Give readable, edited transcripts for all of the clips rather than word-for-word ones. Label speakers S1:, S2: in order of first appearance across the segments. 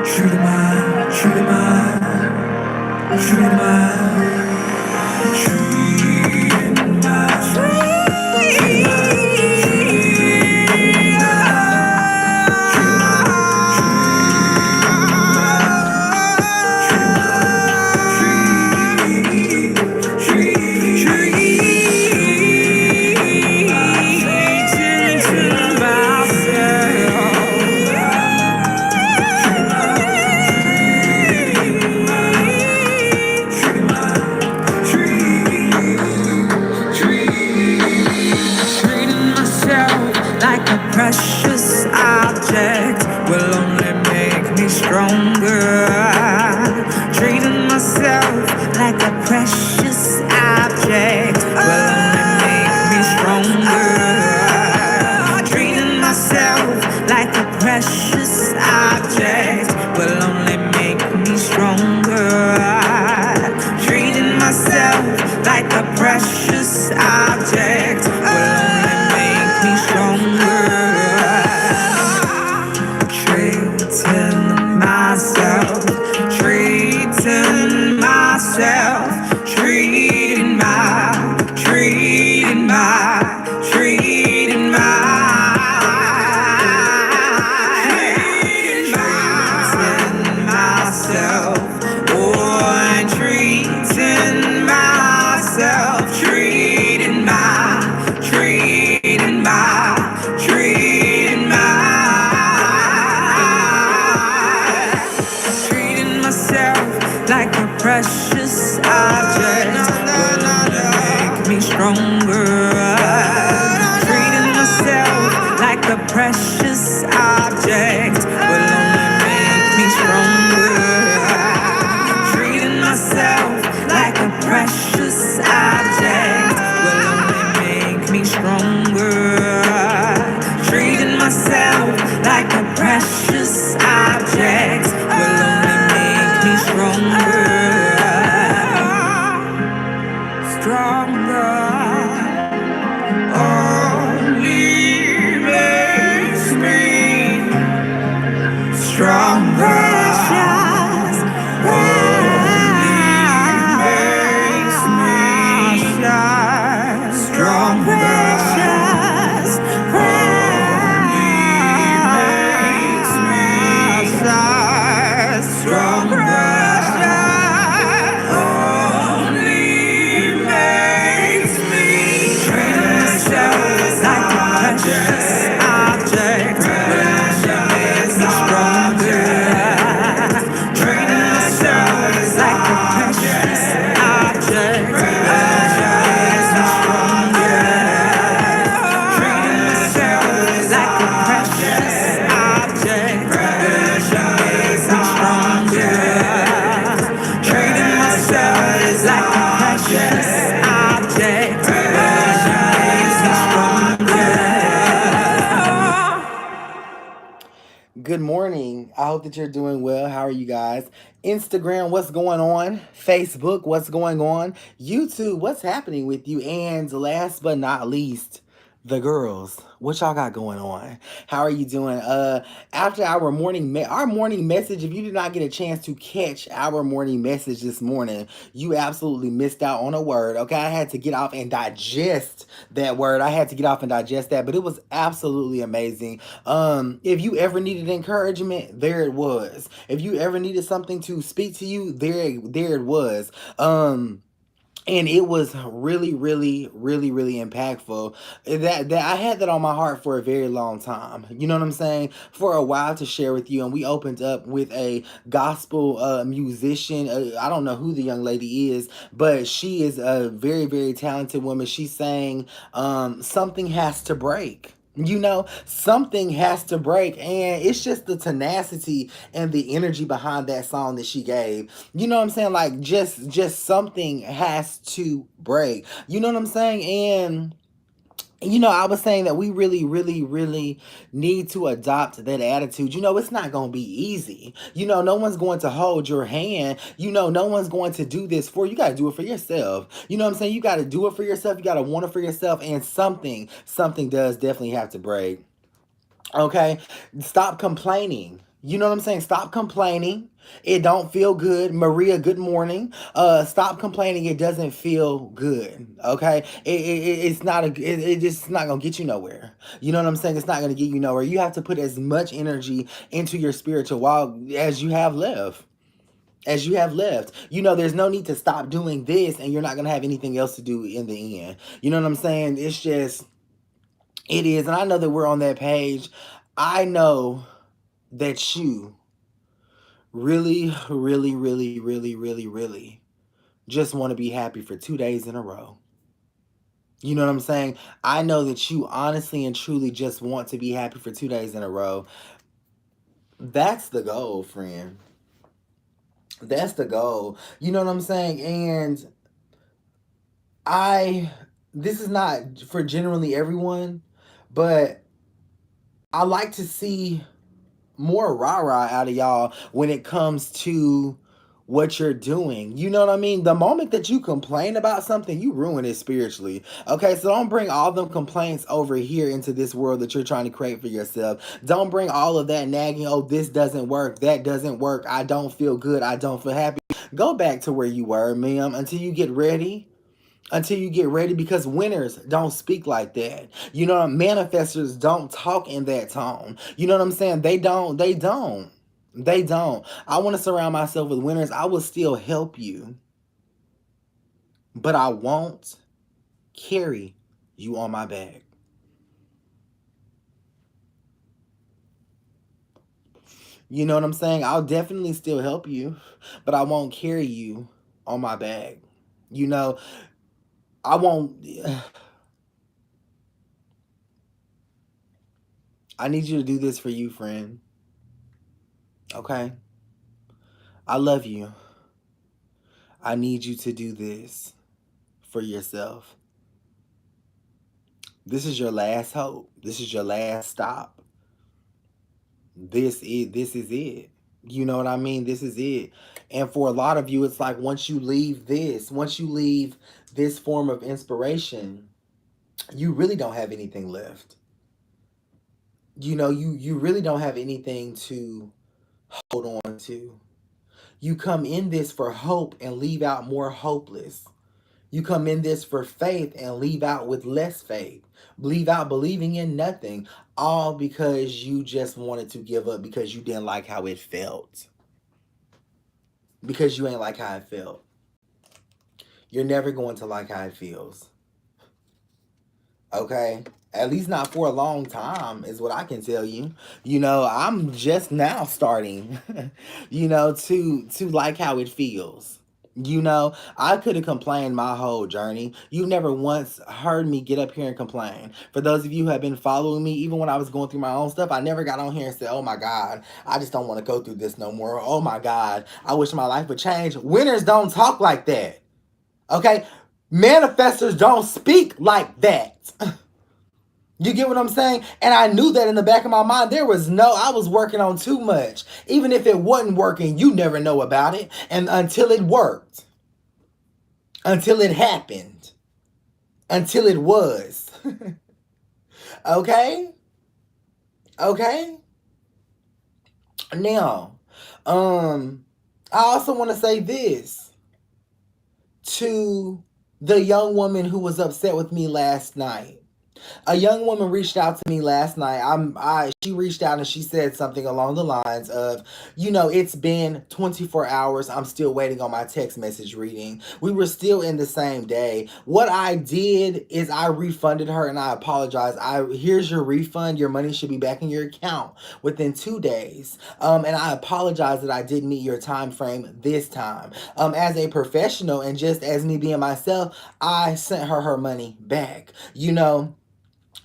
S1: Treating my, treating my, treating my, treating like a precious object will only make me stronger. Treating myself like a precious object will only make me stronger. Treating myself like a precious object will only make me stronger. Treating myself like a precious object will only make me stronger. Treating myself, treating myself, treating my, treating my, treating my, treating myself, oh, I'm treating myself, treating my, treating my, treating myself like a precious object will only make me stronger. Treating myself like a precious object will only make me stronger. Treating myself like a precious object will only make me stronger. Treating myself like a precious object will only make me stronger. Stronger. Only makes me stronger.
S2: Good morning. I hope that you're doing well. How are you guys? Instagram, what's going on? Facebook, what's going on? YouTube, what's happening with you? And last but not least, the girls. What y'all got going on? How are you doing? After our morning message, if you did not get a chance to catch our morning message this morning, you absolutely missed out on a word. Okay, I had to get off and digest that word. I had to get off and digest that, but it was absolutely amazing. If you ever needed encouragement, there it was. If you ever needed something to speak to you, there it was. And it was really, really, really, really impactful. That I had that on my heart for a very long time. You know what I'm saying? For a while to share with you, and we opened up with a gospel musician. I don't know who the young lady is, but she is a very, very talented woman. She sang "Something Has to Break." Something has to break, and it's just the tenacity and the energy behind that song that she gave. You know what I'm saying? Like just something has to break. You know what I'm saying? And I was saying that we really, really, really need to adopt that attitude. It's not going to be easy. No one's going to hold your hand. No one's going to do this for you. You got to do it for yourself. You know what I'm saying? You got to do it for yourself. You got to want it for yourself. And something does definitely have to break. Okay? Stop complaining. You know what I'm saying? Stop complaining. It don't feel good. Maria, good morning. Stop complaining. It doesn't feel good. Okay? It's not it just not gonna get you nowhere. You know what I'm saying? It's not gonna get you nowhere. You have to put as much energy into your spiritual walk as you have left. As you have left. You know, there's no need to stop doing this and you're not gonna have anything else to do in the end. You know what I'm saying? It's just it is, and I know that we're on that page. I know that you really, really, really, really, really, really just want to be happy for 2 days in a row. You know what I'm saying? I know that you honestly and truly just want to be happy for 2 days in a row. That's the goal, friend. That's the goal. You know what I'm saying? And I, this is not for generally everyone, but I like to see more rah-rah out of y'all when it comes to what you're doing. You know what I mean? The moment that you complain about something, you ruin it spiritually. Okay, so don't bring all them complaints over here into this world that you're trying to create for yourself. Don't bring all of that nagging, oh, this doesn't work, that doesn't work, I don't feel good, I don't feel happy. Go back to where you were, ma'am, until you get ready. Until you get ready, because winners don't speak like that. You know, manifestors don't talk in that tone. You know what I'm saying? They don't. I want to surround myself with winners. I will still help you, but I won't carry you on my back. You know what I'm saying? I'll definitely still help you, but I won't carry you on my back. You know, I won't. I need you to do this for you, friend. Okay? I love you. I need you to do this for yourself. This is your last hope. This is your last stop. This is it. You know what I mean? This is it. And for a lot of you, it's like once you leave this form of inspiration, you really don't have anything left. You know, you really don't have anything to hold on to. You come in this for hope and leave out more hopeless. You come in this for faith and leave out with less faith. Leave out believing in nothing. All because you just wanted to give up because you didn't like how it felt. Because you ain't like how it felt. You're never going to like how it feels. Okay? At least not for a long time, is what I can tell you. You know, I'm just now starting, to like how it feels. You know, I could have complained my whole journey. You never once heard me get up here and complain. For those of you who have been following me, even when I was going through my own stuff, I never got on here and said, oh my God, I just don't want to go through this no more. Oh my God, I wish my life would change. Winners don't talk like that. Okay? Manifestors don't speak like that. You get what I'm saying? And I knew that in the back of my mind, I was working on too much. Even if it wasn't working, you never know about it. And until it worked, until it happened, until it was. Okay? Okay? Now, I also want to say this to the young woman who was upset with me last night. A young woman reached out to me last night. She reached out and she said something along the lines of, it's been 24 hours. I'm still waiting on my text message reading. We were still in the same day. What I did is I refunded her and I apologize. Here's your refund. Your money should be back in your account within 2 days. And I apologize that I didn't meet your time frame this time. As a professional and just as me being myself, I sent her money back.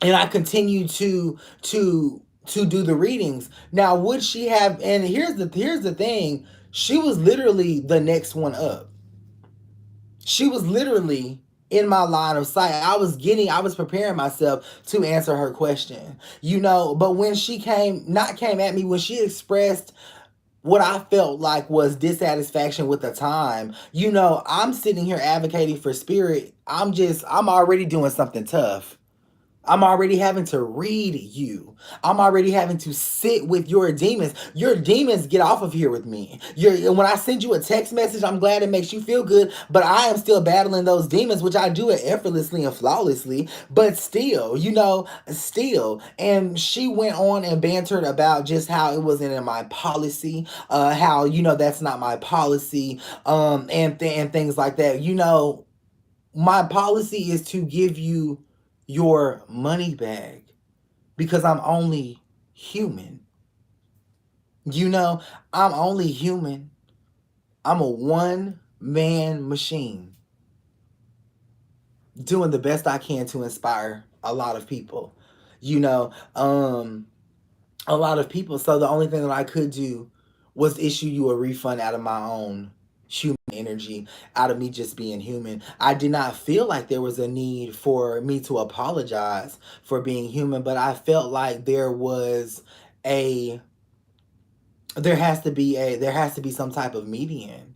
S2: And I continue to do the readings. Now, would she have? And here's the thing: she was literally the next one up. She was literally in my line of sight. I was preparing myself to answer her question. But when she came at me, when she expressed what I felt like was dissatisfaction with the time, I'm sitting here advocating for spirit. I'm already doing something tough. I'm already having to read you. I'm already having to sit with your demons. Your demons get off of here with me. When I send you a text message, I'm glad it makes you feel good, but I am still battling those demons, which I do it effortlessly and flawlessly, but still, still. And she went on and bantered about just how it wasn't in my policy, how, that's not my policy, and things like that. My policy is to give you your money back because I'm only human. You know, I'm only human. I'm a one man machine doing the best I can to inspire a lot of people. You know, um, a lot of people. So the only thing that I could do was issue you a refund out of my own human energy, out of me just being human. I did not feel like there was a need for me to apologize for being human, but I felt like a there has to be some type of median.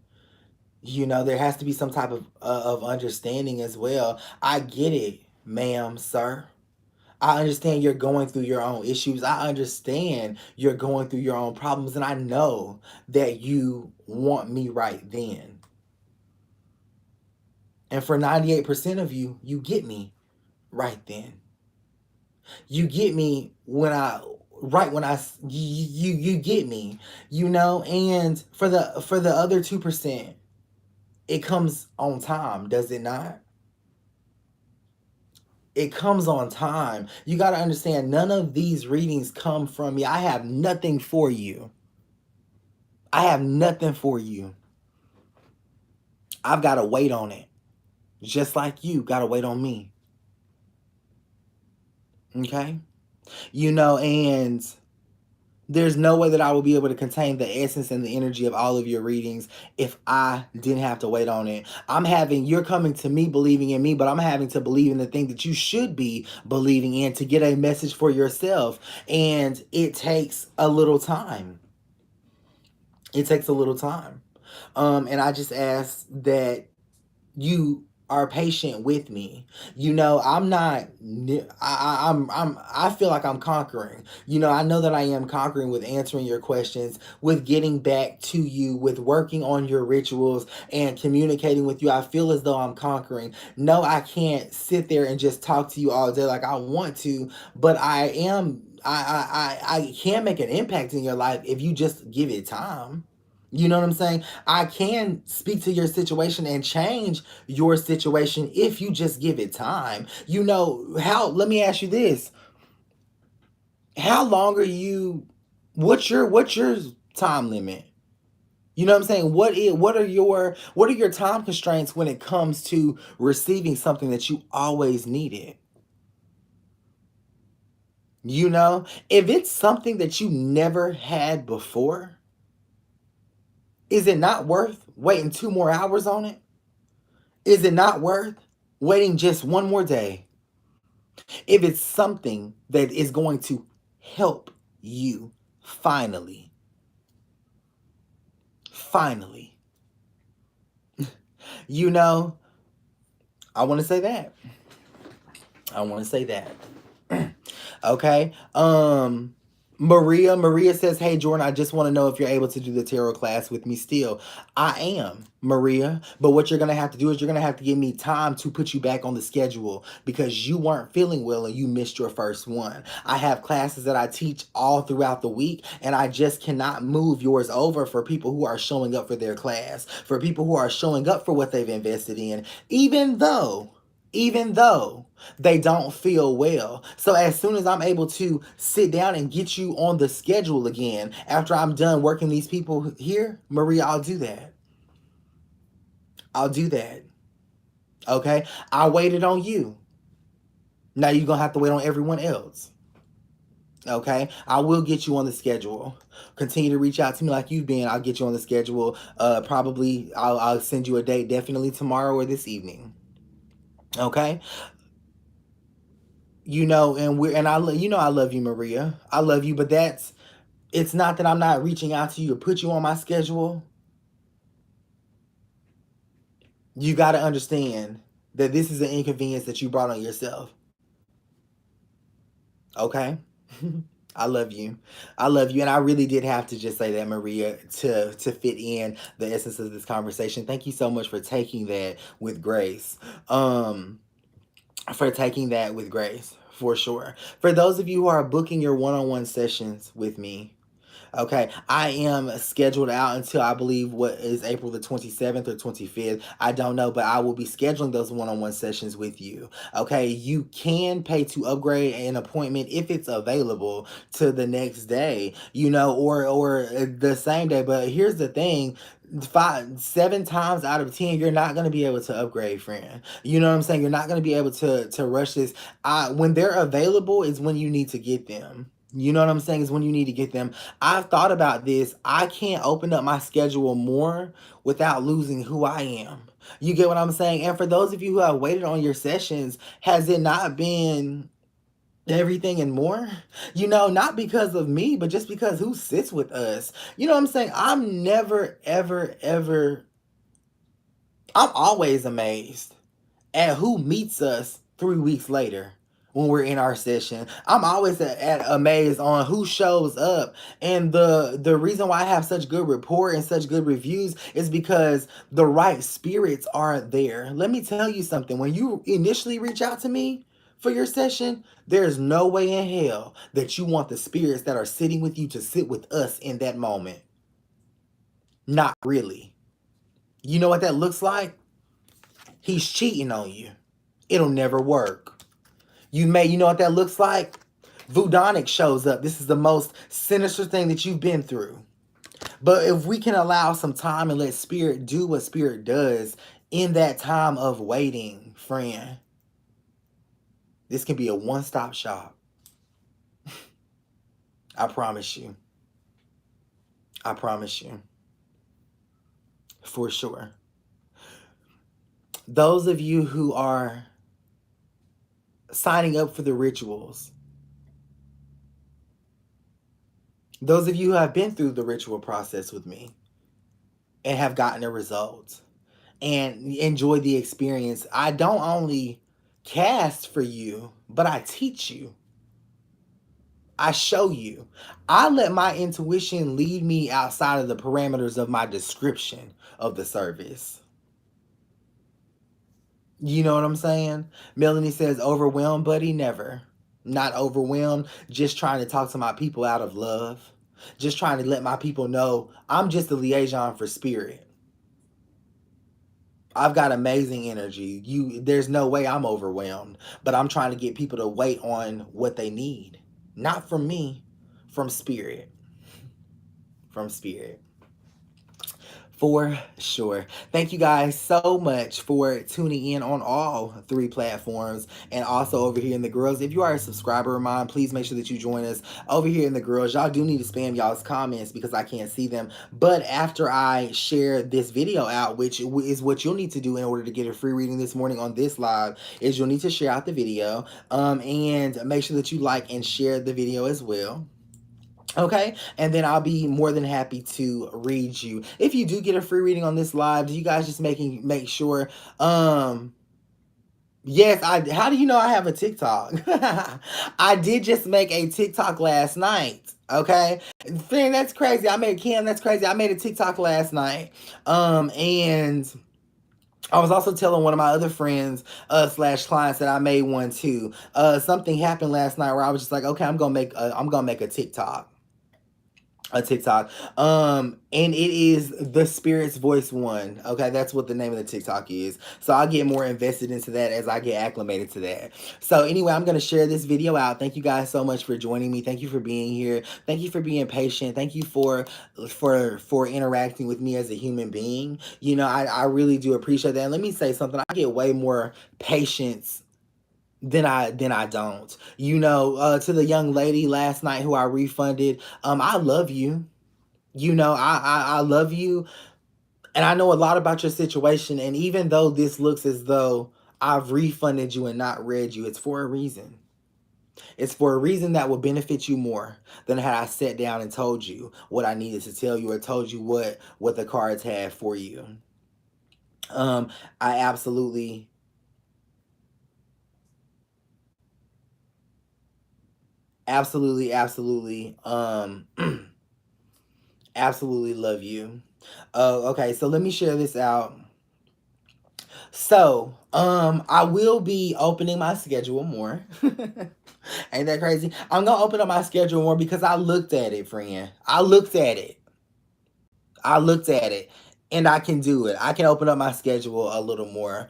S2: There has to be some type of understanding as well. I get it, ma'am, sir. I understand you're going through your own issues. I understand you're going through your own problems. And I know that you want me right then. And for 98% of you, you get me right then. You get me you get me, and for the other 2%, it comes on time, does it not? It comes on time. You got to understand, none of these readings come from me. I have nothing for you. I have nothing for you. I've got to wait on it. Just like you got to wait on me. Okay? And there's no way that I will be able to contain the essence and the energy of all of your readings if I didn't have to wait on it. You're coming to me believing in me, but I'm having to believe in the thing that you should be believing in to get a message for yourself. And it takes a little time. It takes a little time. And I just ask that you are patient with me. I'm not. I feel like I'm conquering. I know that I am conquering with answering your questions, with getting back to you, with working on your rituals and communicating with you. I feel as though I'm conquering. No, I can't sit there and just talk to you all day like I want to, but I am. I can make an impact in your life if you just give it time. You know what I'm saying? I can speak to your situation and change your situation if you just give it time. Let me ask you this. How long are you what's your time limit? You know what I'm saying? What are your time constraints when it comes to receiving something that you always needed? If it's something that you never had before, is it not worth waiting 2 more hours on it? Is it not worth waiting just one more day? If it's something that is going to help you finally, finally, you know, I want to say that. I want to say that. Okay. Maria says, "Hey Jordan, I just want to know if you're able to do the tarot class with me still." I am, Maria, but what you're going to have to do is you're going to have to give me time to put you back on the schedule because you weren't feeling well and you missed your first one. I have classes that I teach all throughout the week, and I just cannot move yours over for people who are showing up for their class, for people who are showing up for what they've invested in, even though they don't feel well. So as soon as I'm able to sit down and get you on the schedule again, after I'm done working these people here, Maria, I'll do that. I'll do that. Okay? I waited on you. Now you're going to have to wait on everyone else. Okay? I will get you on the schedule. Continue to reach out to me like you've been. I'll get you on the schedule. Probably I'll send you a date definitely tomorrow or this evening. Okay? I love you, Maria. I love you, but it's not that I'm not reaching out to you to put you on my schedule. You got to understand that this is an inconvenience that you brought on yourself. Okay? I love you. I love you. And I really did have to just say that, Maria, to fit in the essence of this conversation. Thank you so much for taking that with grace. Um, for taking that with grace, for sure. For those of you who are booking your one-on-one sessions with me, okay, I am scheduled out until I believe what is April the 27th or 25th. I don't know, but I will be scheduling those one on one sessions with you. Okay, you can pay to upgrade an appointment if it's available to the next day, or the same day. But here's the thing, 7 times out of 10 you're not going to be able to upgrade, friend. You know what I'm saying? You're not going to be able to rush this. When they're available is when you need to get them. You know what I'm saying? Is when you need to get them. I've thought about this. I can't open up my schedule more without losing who I am. You get what I'm saying? And for those of you who have waited on your sessions, has it not been everything and more? Not because of me, but just because who sits with us. You know what I'm saying? I'm never, ever, ever, I'm always amazed at who meets us 3 weeks later when we're in our session. I'm always amazed on who shows up. And the reason why I have such good rapport and such good reviews is because the right spirits are there. Let me tell you something. When you initially reach out to me for your session, there's no way in hell that you want the spirits that are sitting with you to sit with us in that moment. Not really. You know what that looks like? He's cheating on you. It'll never work. You know what that looks like? Voodonic shows up. This is the most sinister thing that you've been through. But if we can allow some time and let spirit do what spirit does in that time of waiting, friend, this can be a one-stop shop. I promise you. I promise you. For sure. Those of you who are signing up for the rituals, those of you who have been through the ritual process with me and have gotten a result and enjoy the experience, I don't only cast for you, but I teach you. I show you. I let my intuition lead me outside of the parameters of my description of the service. You know what I'm saying? Melanie says, overwhelmed, buddy? Never. Not overwhelmed, just trying to talk to my people out of love. Just trying to let my people know I'm just a liaison for spirit. I've got amazing energy. There's no way I'm overwhelmed, but I'm trying to get people to wait on what they need. Not from me, from spirit. From spirit. For sure. Thank you guys so much for tuning in on all 3 platforms and also over here in the Girls. If you are a subscriber of mine, please make sure that you join us over here in the Girls. Y'all do need to spam y'all's comments because I can't see them. But after I share this video out, which is what you'll need to do in order to get a free reading this morning on this live, is you'll need to share out the video and make sure that you like and share the video as well. Okay, and then I'll be more than happy to read you. If you do get a free reading on this live, do you guys just make sure yes, how do you know I have a TikTok? I did just make a TikTok last night. Okay. Thing that's crazy. That's crazy. I made a TikTok last night. And I was also telling one of my other friends slash clients that I made one too. Something happened last night where I was just like, okay, I'm gonna make a TikTok. And it is the Spirit's Voice One. Okay, that's what the name of the TikTok is. So I'll get more invested into that as I get acclimated to that. So anyway, I'm gonna share this video out. Thank you guys so much for joining me. Thank you for being here. Thank you for being patient. Thank you for interacting with me as a human being. I really do appreciate that. And let me say something. I get way more patience than I don't. To the young lady last night who I refunded, I love you. I love you, and I know a lot about your situation. And even though this looks as though I've refunded you and not read you, it's for a reason. It's for a reason that will benefit you more than had I sat down and told you what I needed to tell you or told you what the cards had for you. I absolutely Absolutely, absolutely. Absolutely love you. Okay, so let me share this out. So, I will be opening my schedule more. Ain't that crazy? I'm gonna open up my schedule more because I looked at it, friend. I looked at it and I can do it. I can open up my schedule a little more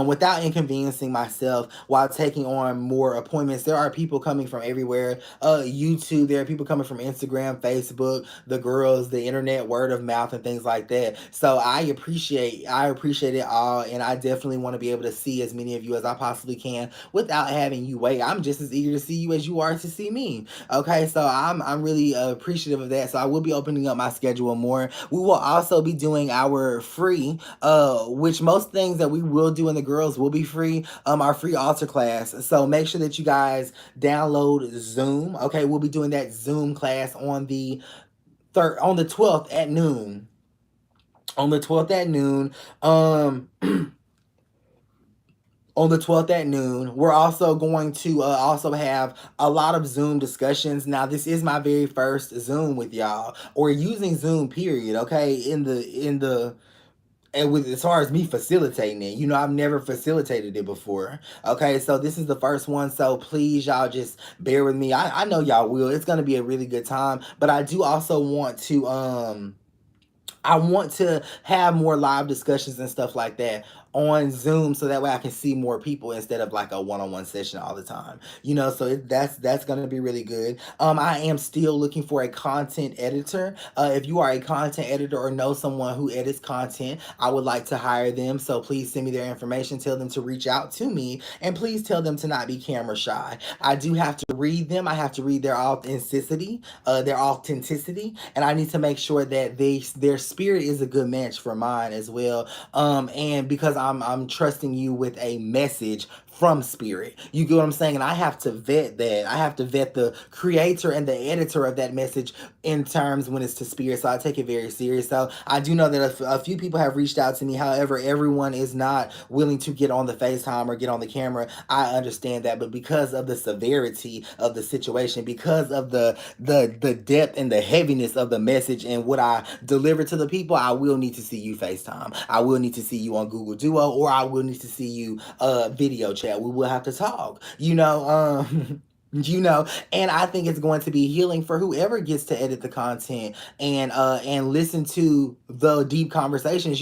S2: without inconveniencing myself while taking on more appointments. There are people coming from everywhere. YouTube, there are people coming from Instagram, Facebook, the girls, the internet, word of mouth, and things like that. So I appreciate it all, and I definitely want to be able to see as many of you as I possibly can without having you wait. I'm just as eager to see you as you are to see me. Okay, so I'm really appreciative of that. So I will be opening up my schedule more. We will also be doing our free, which most things that we will do in the girls will be free. Our free altar class. So make sure that you guys download Zoom. Okay, we'll be doing that Zoom class on the third, on the 12th at noon. On the 12th at noon. On the 12th at noon. We're also going to also have a lot of Zoom discussions. Now, this is my very first Zoom with y'all, or using Zoom, period. Okay, in the and with as far as me facilitating it, I've never facilitated it before. Okay, so this is the first one. So please, y'all, just bear with me. I know y'all will. It's gonna be a really good time. But I do also want to I want to have more live discussions and stuff like that on Zoom, so that way I can see more people instead of like a one-on-one session all the time. So that's going to be really good. I am still looking for a content editor. If you are a content editor or know someone who edits content, I would like to hire them. So please send me their information. Tell them to reach out to me, and please tell them to not be camera shy. I do have to read them. I have to read their authenticity, and I need to make sure that their spirit is a good match for mine as well. And because I'm trusting you with a message from spirit. You get what I'm saying? And I have to vet that. I have to vet the creator and the editor of that message in terms when it's to spirit. So I take it very serious. So I do know that a few people have reached out to me. However, everyone is not willing to get on the FaceTime or get on the camera. I understand that, but because of the severity of the situation, because of the depth and the heaviness of the message and what I deliver to the people, I will need to see you FaceTime. I will need to see you on Google Duo, or I will need to see you video chat. We will have to talk. And I think it's going to be healing for whoever gets to edit the content and listen to the deep conversations,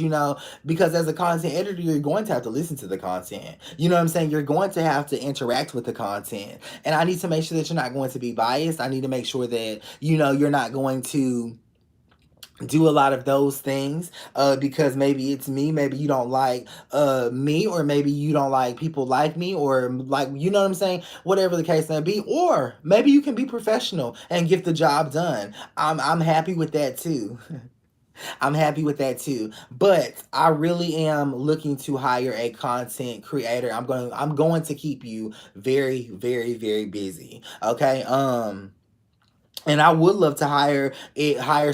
S2: because as a content editor, you're going to have to listen to the content. You know what I'm saying? You're going to have to interact with the content. And I need to make sure that you're not going to be biased. I need to make sure that, you're not going to do a lot of those things because maybe it's me, maybe you don't like me, or maybe you don't like people like me, or like, you know what I'm saying, whatever the case may be. Or maybe you can be professional and get the job done. I'm happy with that too. I'm happy with that too. But I really am looking to hire a content creator. I'm going to keep you very, very, very busy. Okay. And I would love to hire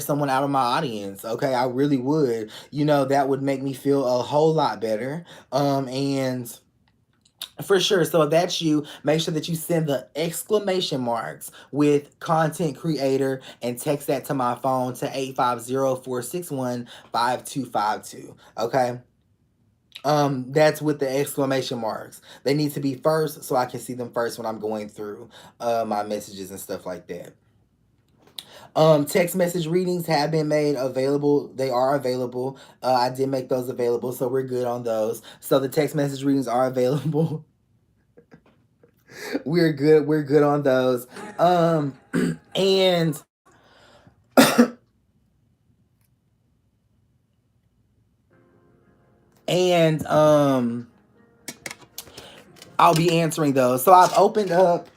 S2: someone out of my audience. Okay, I really would. That would make me feel a whole lot better. And for sure. So if that's you, make sure that you send the exclamation marks with content creator and text that to my phone to 850-461-5252. Okay. That's with the exclamation marks. They need to be first so I can see them first when I'm going through my messages and stuff like that. Text message readings have been made available. They are available. I did make those available, so we're good on those. So the text message readings are available. We're good. We're good on those. And and I'll be answering those. So I've opened up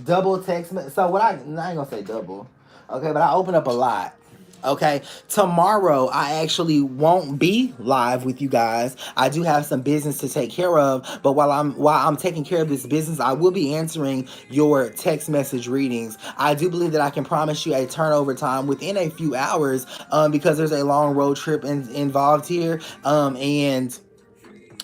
S2: double text. So what I ain't gonna say double, okay, but I opened up a lot. Okay, tomorrow I actually won't be live with you guys. I do have some business to take care of, but while I'm taking care of this business, I will be answering your text message readings. I do believe that I can promise you a turnover time within a few hours, because there's a long road trip involved here, and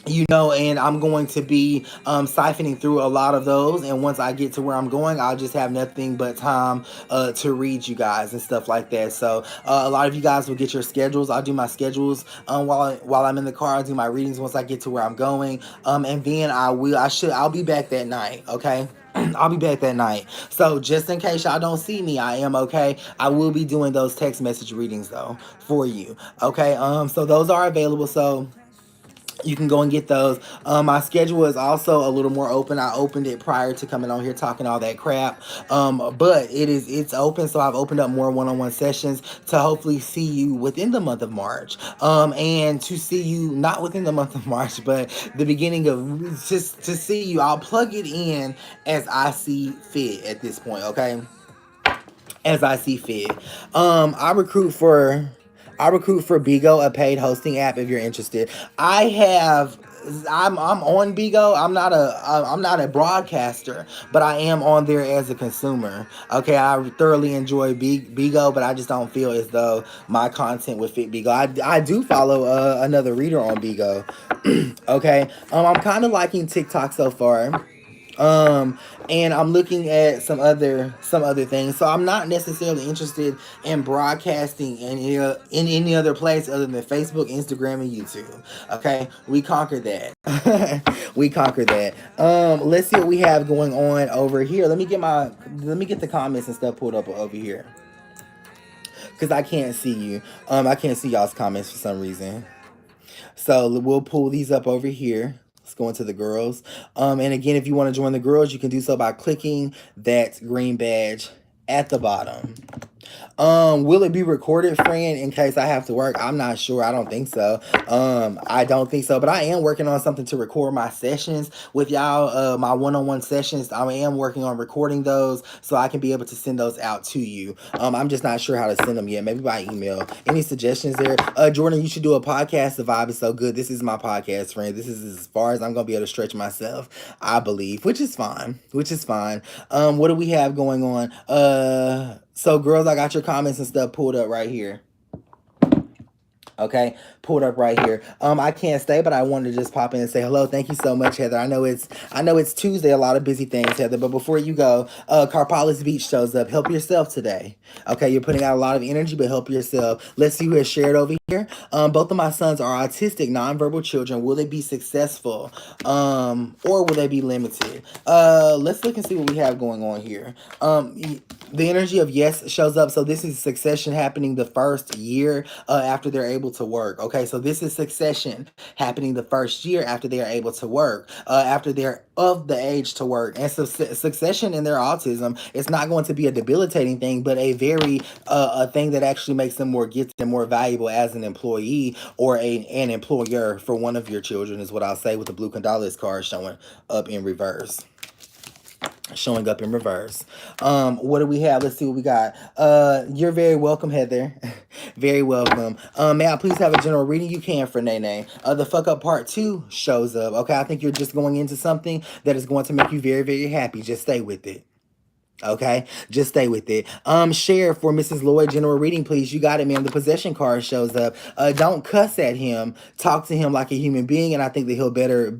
S2: And I'm going to be siphoning through a lot of those. And once I get to where I'm going, I'll just have nothing but time to read you guys and stuff like that. So a lot of you guys will get your schedules. I'll do my schedules while I'm in the car. I'll do my readings once I get to where I'm going. And then I'll be back that night. Okay. I'll be back that night. So just in case y'all don't see me, I am okay. I will be doing those text message readings though for you. Okay. So those are available. So you can go and get those. My schedule is also a little more open. I opened it prior to coming on here talking all that crap. But it's open, so I've opened up more one-on-one sessions to hopefully see you within the month of March. And to see you not within the month of March, but the beginning of just to see you. I'll plug it in as I see fit at this point, okay? As I see fit. I recruit for Bigo, a paid hosting app. If you're interested, I'm on Bigo. I'm not a broadcaster, but I am on there as a consumer. Okay, I thoroughly enjoy Bigo, but I just don't feel as though my content would fit Bigo. I do follow another reader on Bigo. Okay, I'm kind of liking TikTok so far. And I'm looking at some other things. So I'm not necessarily interested in broadcasting in any other place other than Facebook, Instagram, and YouTube. Okay, we conquered that. We conquered that. Let's see what we have going on over here. Let me get the comments and stuff pulled up over here because I can't see you. I can't see y'all's comments for some reason. So we'll pull these up over here. Let's go into the girls. And again, if you want to join the girls, you can do so by clicking that green badge at the bottom. Will it be recorded, friend, in case I have to work? I'm not sure. I don't think so. I don't think so, but I am working on something to record my sessions with y'all, my one-on-one sessions. I am working on recording those so I can be able to send those out to you. I'm just not sure how to send them yet. Maybe by email. Any suggestions there? Jordan, you should do a podcast. The vibe is so good. This is my podcast, friend. This is as far as I'm going to be able to stretch myself, I believe, which is fine. What do we have going on? So girls, I got your comments and stuff pulled up right here. Okay, pulled up right here. I can't stay, but I wanted to just pop in and say hello. Thank you so much, Heather. I know it's Tuesday, a lot of busy things, Heather. But before you go, Carpalis Beach shows up. Help yourself today. Okay, you're putting out a lot of energy, but help yourself. Let's see who has shared over here. Both of my sons are autistic, nonverbal children. Will they be successful, or will they be limited? Let's look and see what we have going on here. The energy of yes shows up. So this is succession happening the first year after they're able to work. Okay, so this is succession happening the first year after they are able to work, after they're of the age to work. And succession in their autism, it's not going to be a debilitating thing, but a very a thing that actually makes them gets them more valuable as an employee or an employer for one of your children, is what I'll say, with the blue Condalis card showing up in reverse. What do we have? Let's see what we got. You're very welcome, Heather. Very welcome. May I please have a general reading? You can for Nene. The fuck up part 2 shows up. Okay, I think you're just going into something that is going to make you very, very happy. Just stay with it. Okay, just stay with it. Share for Mrs. Lloyd, general reading, please. You got it, ma'am. The possession card shows up. Don't cuss at him. Talk to him like a human being, and I think that he'll better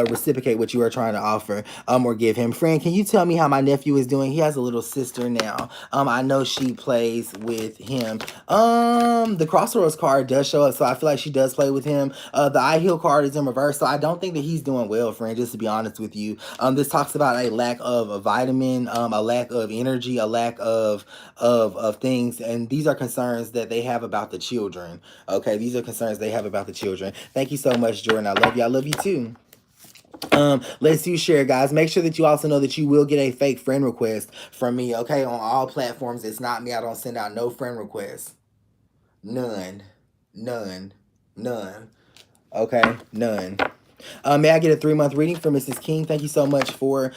S2: reciprocate what you are trying to offer or give him. Friend, can you tell me how my nephew is doing? He has a little sister now. I know she plays with him. The Crossroads card does show up, so I feel like she does play with him. The I Heal card is in reverse, so I don't think that he's doing well, friend, just to be honest with you. This talks about a lack of a vitamin, a lack of energy, a lack of things, and these are concerns that they have about the children. Okay, these are concerns they have about the children. Thank you so much, Jordan. I love you. I love you too. Let's do share, guys. Make sure that you also know that you will get a fake friend request from me. Okay, on all platforms. It's not me. I don't send out no friend requests. None. Okay, none. May I get a 3-month reading for Mrs. King? Thank you so much for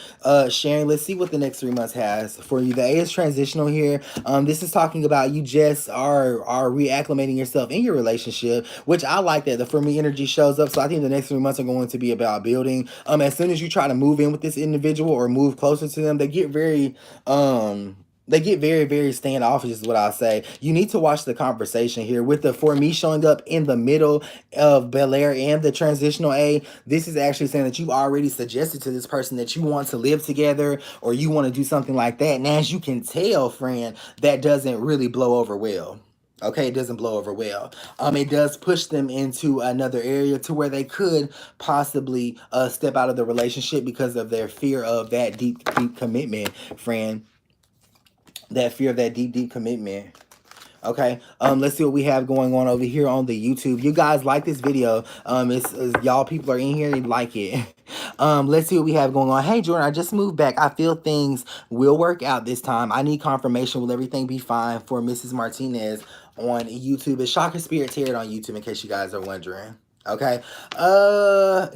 S2: sharing. Let's see what the next 3 months has for you. The A is transitional here. This is talking about you just are reacclimating yourself in your relationship, which I like that. The for me energy shows up. So I think the next 3 months are going to be about building. As soon as you try to move in with this individual or move closer to them, they get very They get very, very standoffish is what I'll say. You need to watch the conversation here. With the for me showing up in the middle of Bel Air and the transitional A, this is actually saying that you've already suggested to this person that you want to live together or you want to do something like that. And as you can tell, friend, that doesn't really blow over well. Okay, it doesn't blow over well. It does push them into another area to where they could possibly step out of the relationship because of their fear of that deep, deep commitment, friend. That fear of that deep, deep commitment. Okay, let's see what we have going on over here on the YouTube. You guys like this video. It's y'all people are in here, they like it. Let's see what we have going on. Hey Jordan, I just moved back. I feel things will work out this time. I need confirmation. Will everything be fine for Mrs. Martinez on YouTube? It's Chakra Spirit Tarot on YouTube in case you guys are wondering. Okay.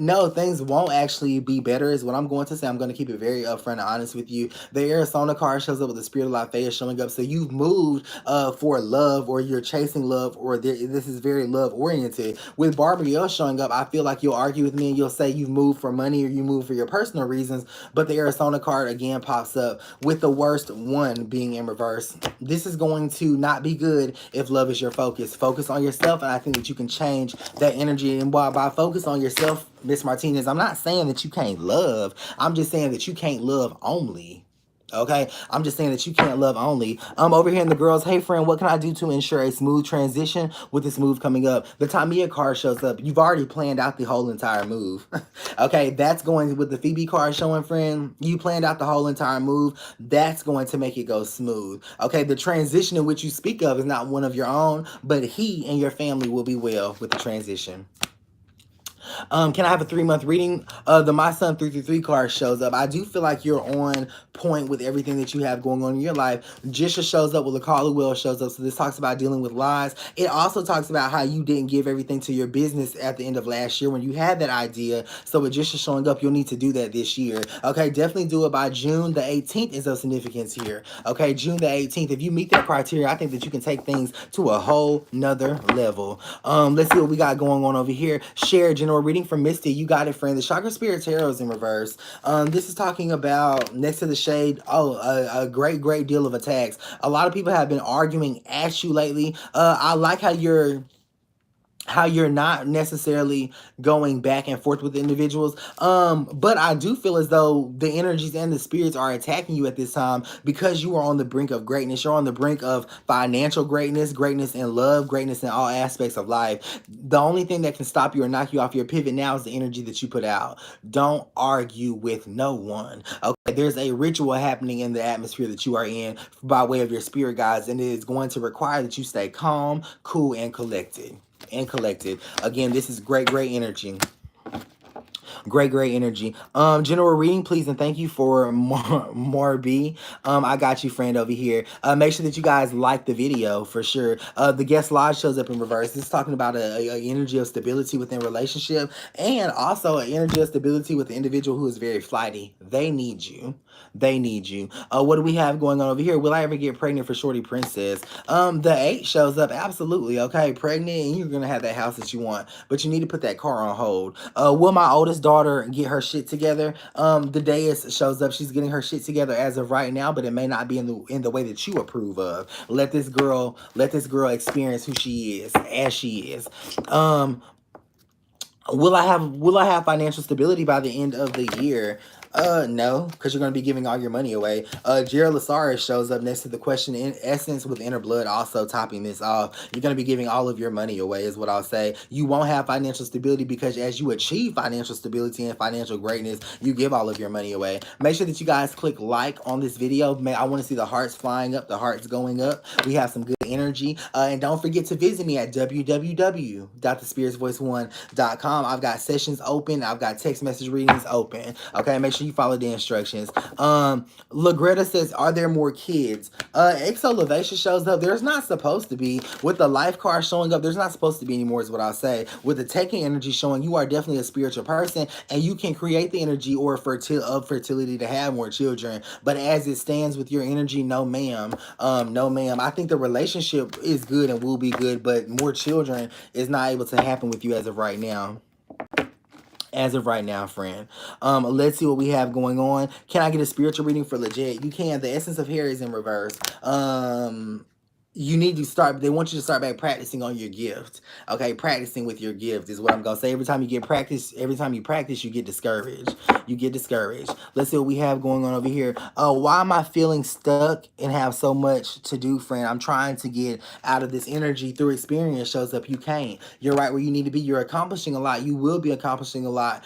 S2: No, things won't actually be better is what I'm going to say. I'm going to keep it very upfront and honest with you. The Arizona card shows up with the Spirit of Lafayette showing up. So you've moved for love, or you're chasing love, or this is very love oriented. With Barbarielle showing up, I feel like you'll argue with me and you'll say you've moved for money or you moved for your personal reasons. But the Arizona card again pops up with the worst one being in reverse. This is going to not be good if love is your focus. Focus on yourself, and I think that you can change that energy. And by focus on yourself, Miss Martinez, I'm not saying that you can't love. I'm just saying that you can't love only. Okay, I'm just saying that you can't love only. Over here in the girls, hey friend, what can I do to ensure a smooth transition with this move coming up? The Tamiya card shows up. You've already planned out the whole entire move. Okay, that's going with the Phoebe card showing, friend. You planned out the whole entire move. That's going to make it go smooth. Okay, the transition in which you speak of is not one of your own, but he and your family will be well with the transition. Can I have a 3-month reading? The My Son 333 card shows up. I do feel like you're on point with everything that you have going on in your life. Jisha shows up. Well, the Carla Will shows up. So this talks about dealing with lies. It also talks about how you didn't give everything to your business at the end of last year when you had that idea. So with Jisha showing up, you'll need to do that this year. Okay, definitely do it by June the 18th is of significance here. Okay, June the 18th. If you meet that criteria, I think that you can take things to a whole nother level. Let's see what we got going on over here. Share general reading from Misty. You got it, friend. The Chakra Spirit Tarot is in reverse. This is talking about next to the shade. Oh, a great deal of attacks. A lot of people have been arguing at you lately. I like how you're not necessarily going back and forth with individuals. But I do feel as though the energies and the spirits are attacking you at this time because you are on the brink of greatness. You're on the brink of financial greatness, greatness in love, greatness in all aspects of life. The only thing that can stop you or knock you off your pivot now is the energy that you put out. Don't argue with no one. Okay, there's a ritual happening in the atmosphere that you are in by way of your spirit guides, and it is going to require that you stay calm, cool, and collected. Again, this is great energy. Great energy. General reading, please, and thank you for more B. I got you, friend, over here. Make sure that you guys like the video for sure. The guest lodge shows up in reverse. This is talking about a energy of stability within relationship, and also an energy of stability with the individual who is very flighty. They need you. What do we have going on over here? Will I ever get pregnant for Shorty Princess? The 8 shows up. Absolutely. Okay, pregnant, and you're gonna have that house that you want, but you need to put that car on hold. Will my oldest daughter get her shit together? The Deus shows up. She's getting her shit together as of right now, but it may not be in the way that you approve of. Let this girl experience who she is as she is. Will I have financial stability by the end of the year? No, because you're going to be giving all your money away. Gerald Lasaris shows up next to the question in essence with Inner Blood also topping this off. You're going to be giving all of your money away is what I'll say. You won't have financial stability because as you achieve financial stability and financial greatness, you give all of your money away. Make sure that you guys click like on this video. I want to see the hearts flying up, the hearts going up. We have some good energy. And don't forget to visit me at www.thespiritsvoice1.com. I've got sessions open. I've got text message readings open. Okay, make sure you follow the instructions. LaGreta says, are there more kids? Exolevation shows up. There's not supposed to be. With the life card showing up, there's not supposed to be anymore is what I'll say. With the taking energy showing, you are definitely a spiritual person and you can create the energy or fertility to have more children. But as it stands with your energy, no ma'am. No ma'am. I think the relationship is good and will be good, but more children is not able to happen with you as of right now. as of right now, friend. Let's see what we have going on. Can I get a spiritual reading for legit? You can. The essence of hair is in reverse. You need to start, they want you to start back practicing on your gift. Okay, practicing with your gift is what I'm gonna say. Every time you practice, you get discouraged. You get discouraged. Let's see what we have going on over here. Why am I feeling stuck and have so much to do, friend? I'm trying to get out of this energy through experience. Shows up, you can't. You're right where you need to be. You're accomplishing a lot. You will be accomplishing a lot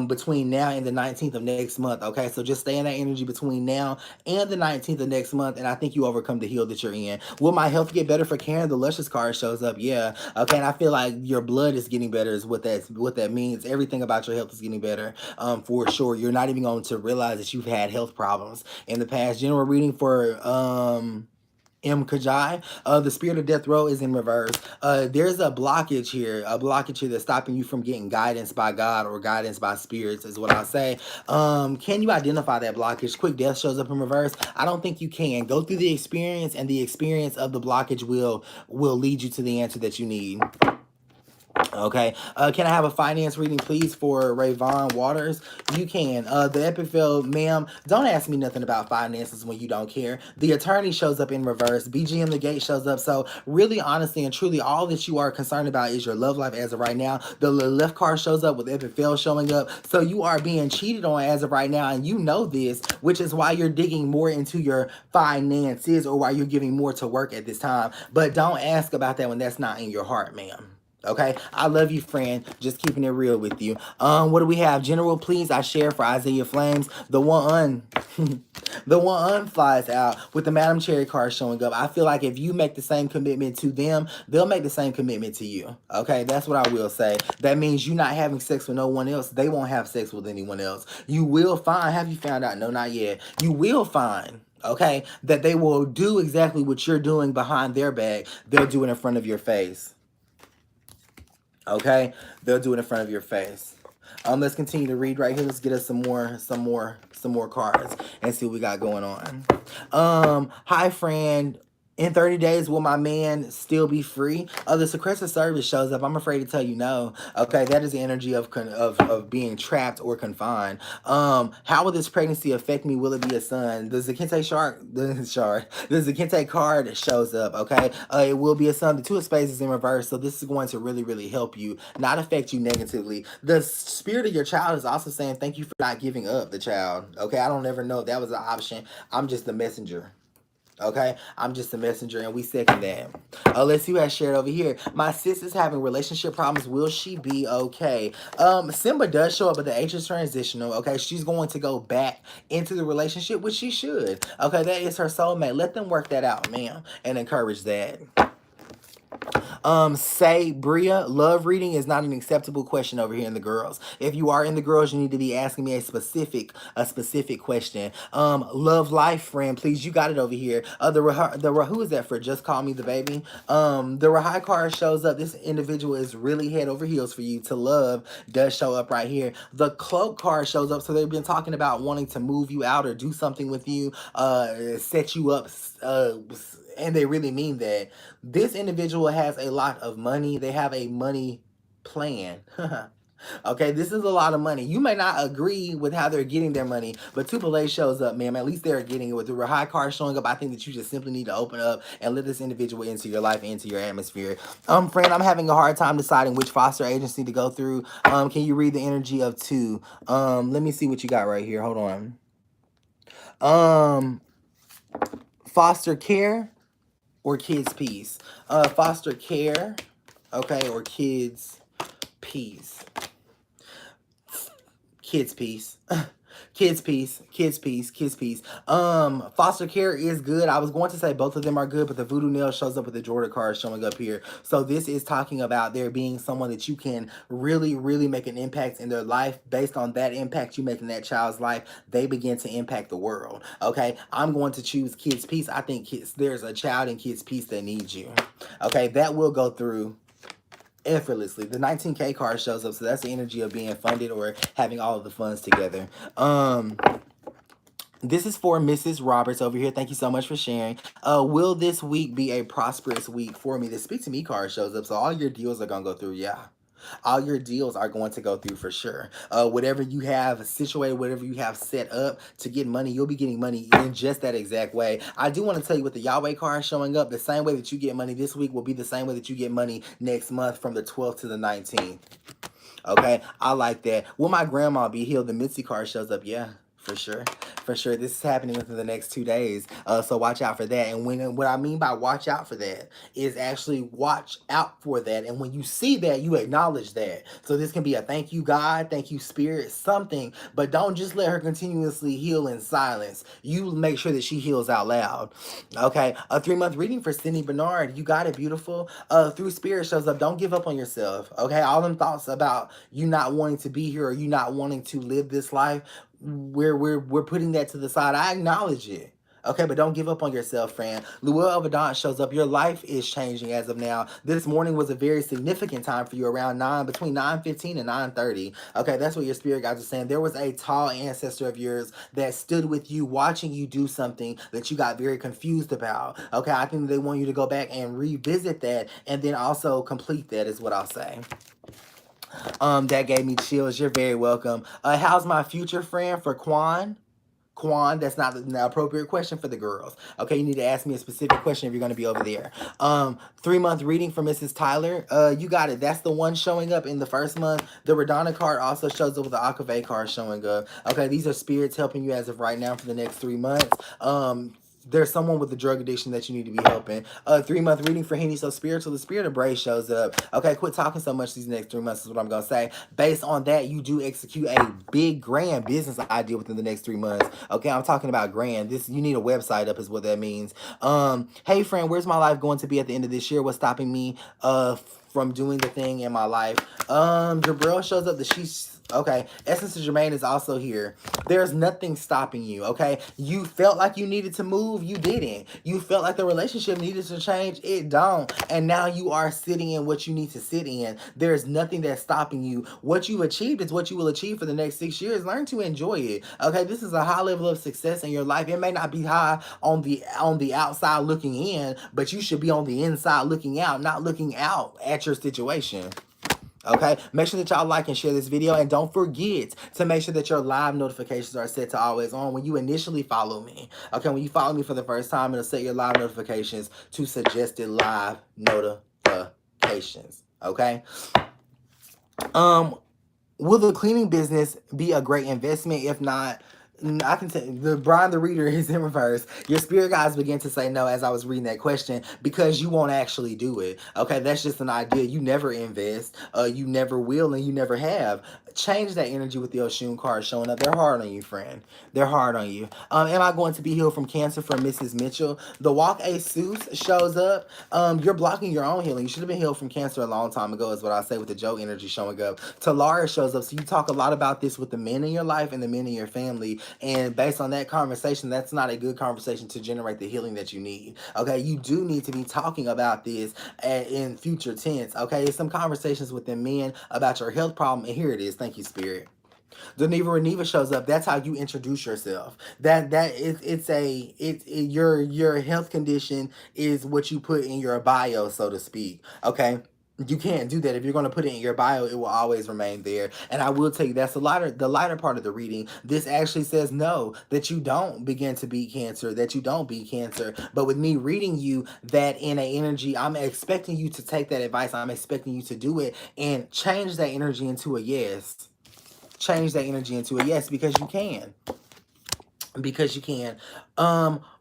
S2: between now and the 19th of next month. Okay, so just stay in that energy between now and the 19th of next month, and I think you overcome the hill that you're in. Will my health get better for Karen? The luscious card shows up. Yeah. Okay, and I feel like your blood is getting better is what that means. Everything about your health is getting better. For sure. You're not even going to realize that you've had health problems in the past. General reading for M. Kajai. The spirit of death row is in reverse. There's a blockage here that's stopping you from getting guidance by God or guidance by spirits, is what I'll say. Can you identify that blockage? Quick death shows up in reverse. I don't think you can. Go through the experience, and the experience of the blockage will lead you to the answer that you need. Okay. Can I have a finance reading, please, for Rayvon Waters? You can. The epic fail, ma'am. Don't ask me nothing about finances when you don't care. The attorney shows up in reverse. BGM the gate shows up. So really, honestly, and truly, all that you are concerned about is your love life as of right now. The left card shows up with epic fail showing up. So you are being cheated on as of right now, and you know this, which is why you're digging more into your finances, or why you're giving more to work at this time. But don't ask about that when that's not in your heart, ma'am. Okay, I love you, friend. Just keeping it real with you. What do we have? General, please. I share for Isaiah Flames. The one the one flies out with the Madam Cherry card showing up. I feel like if you make the same commitment to them, they'll make the same commitment to you. Okay, that's what I will say. That means you not having sex with no one else. They won't have sex with anyone else. You will find. Have you found out? No, not yet. You will find. Okay, that they will do exactly what you're doing behind their back. They'll do it in front of your face. Okay, they'll do it in front of your face. Let's continue to read right here. Let's get us some more cards and see what we got going on. Hi, friend. In 30 days, will my man still be free? The Secretive Service shows up. I'm afraid to tell you no. Okay, that is the energy of being trapped or confined. How will this pregnancy affect me? Will it be a son? The Zakente card shows up. Okay, it will be a son. The Two of Spades is in reverse, so this is going to really, really help you, not affect you negatively. The spirit of your child is also saying thank you for not giving up the child. Okay, I don't ever know if that was an option. I'm just the messenger. Okay, I'm just a messenger, and we second that. Let's see who has shared over here. My sis is having relationship problems. Will she be okay? Simba does show up, but the H is transitional. Okay, she's going to go back into the relationship, which she should. Okay, that is her soulmate. Let them work that out, ma'am, and encourage that. Say Bria, love reading is not an acceptable question over here in the girls. If you are in the girls, you need to be asking me a specific question. Love life, friend, please. You got it over here. Who is that for? Just call me the baby. The Rahai card shows up. This individual is really head over heels for you. To love does show up right here. The cloak card shows up. So they've been talking about wanting to move you out or do something with you, set you up, and they really mean that. This individual has a lot of money. They have a money plan. Okay, this is a lot of money. You may not agree with how they're getting their money, but Tupele shows up, ma'am. At least they're getting it. With the Rahai card showing up, I think that you just simply need to open up and let this individual into your life, into your atmosphere. Friend, I'm having a hard time deciding which foster agency to go through. Can you read the energy of two? Let me see what you got right here. Hold on. Foster care or kids peace? Foster care, okay, or kids peace. Kids peace. Kids peace. Kids peace. Kids peace. Foster care is good. I was going to say both of them are good, but the voodoo nail shows up with the Jordan card showing up here. So this is talking about there being someone that you can really, really make an impact in their life. Based on that impact you make in that child's life, they begin to impact the world. Okay, I'm going to choose kids peace. I think there's a child in kids peace that needs you. Okay, that will go through effortlessly. The 19K card shows up, so that's the energy of being funded or having all of the funds together. This is for Mrs. Roberts over here. Thank you so much for sharing. Will this week be a prosperous week for me? The Speak to Me card shows up, so all your deals are gonna go through. Yeah. All your deals are going to go through for sure. Whatever you have situated, whatever you have set up to get money, you'll be getting money in just that exact way. I do want to tell you, with the Yahweh card showing up, the same way that you get money this week will be the same way that you get money next month from the 12th to the 19th. Okay, I like that. Will my grandma be healed? The Mitzi card shows up. Yeah, for sure. For sure. This is happening within the next 2 days. So watch out for that. And what I mean by watch out for that is actually watch out for that. And when you see that, you acknowledge that. So this can be a thank you, God, thank you, Spirit, something. But don't just let her continuously heal in silence. You make sure that she heals out loud. Okay. A 3-month reading for Cindy Bernard. You got it, beautiful. Through Spirit shows up. Don't give up on yourself. Okay. All them thoughts about you not wanting to be here or you not wanting to live this life, we're putting that to the side. I acknowledge it. Okay, but don't give up on yourself, friend. Luel Avadon shows up. Your life is changing as of now. This morning was a very significant time for you, around between 9:15 and 9:30. Okay, that's what your spirit guides are saying. There was a tall ancestor of yours that stood with you, watching you do something that you got very confused about. Okay, I think they want you to go back and revisit that, and then also complete that, is what I'll say. That gave me chills. You're very welcome. How's my future friend for Quan? Quan, that's not the appropriate question for the girls. Okay, you need to ask me a specific question if you're going to be over there. 3-month reading for Mrs. Tyler. You got it. That's the one showing up in the first month. The Radonna card also shows up with the Akave card showing up. Okay, these are spirits helping you as of right now for the next 3 months. There's someone with a drug addiction that you need to be helping. 3-month reading for Henny So Spiritual. The Spirit of Bray shows up. Okay, quit talking so much these next 3 months is what I'm going to say. Based on that, you do execute a big, grand business idea within the next 3 months. Okay, I'm talking about grand. You need a website up is what that means. Hey, friend, where's my life going to be at the end of this year? What's stopping me from doing the thing in my life? Jabril shows up. Okay, Essence of Jermaine is also here. There's nothing stopping you, okay? You felt like you needed to move, you didn't. You felt like the relationship needed to change, it don't. And now you are sitting in what you need to sit in. There's nothing that's stopping you. What you've achieved is what you will achieve for the next 6 years. Learn to enjoy it, okay? This is a high level of success in your life. It may not be high on the outside looking in, but you should be on the inside looking out, not looking out at your situation. Okay, make sure that y'all like and share this video, and don't forget to make sure that your live notifications are set to always on when you initially follow me. Okay, when you follow me for the first time, it'll set your live notifications to suggested live notifications. Okay. Will the cleaning business be a great investment? If not, I can tell the Brian the Reader is in reverse. Your spirit guides begin to say no as I was reading that question, because you won't actually do it. Okay, that's just an idea. You never invest. You never will, and you never have. Change that energy with the Oshun card showing up. They're hard on you, friend. They're hard on you. Am I going to be healed from cancer from Mrs. Mitchell? The Walk A Seuss shows up. You're blocking your own healing. You should have been healed from cancer a long time ago, is what I say, with the Joe energy showing up. Talara shows up. So you talk a lot about this with the men in your life and the men in your family. And based on that conversation, that's not a good conversation to generate the healing that you need. Okay, you do need to be talking about this in future tense. Okay, some conversations with the men about your health problem. And here it is. Thank you, Spirit. Geneva Reneva shows up. That's how you introduce yourself. Your health condition is what you put in your bio, so to speak. Okay. You can't do that. If you're going to put it in your bio, it will always remain there. And I will tell you, that's the lighter part of the reading. This actually says no, that you don't begin to beat cancer, that you don't beat cancer. But with me reading you that in a energy, I'm expecting you to take that advice. I'm expecting you to do it and change that energy into a yes. Change that energy into a yes, because you can. Because you can.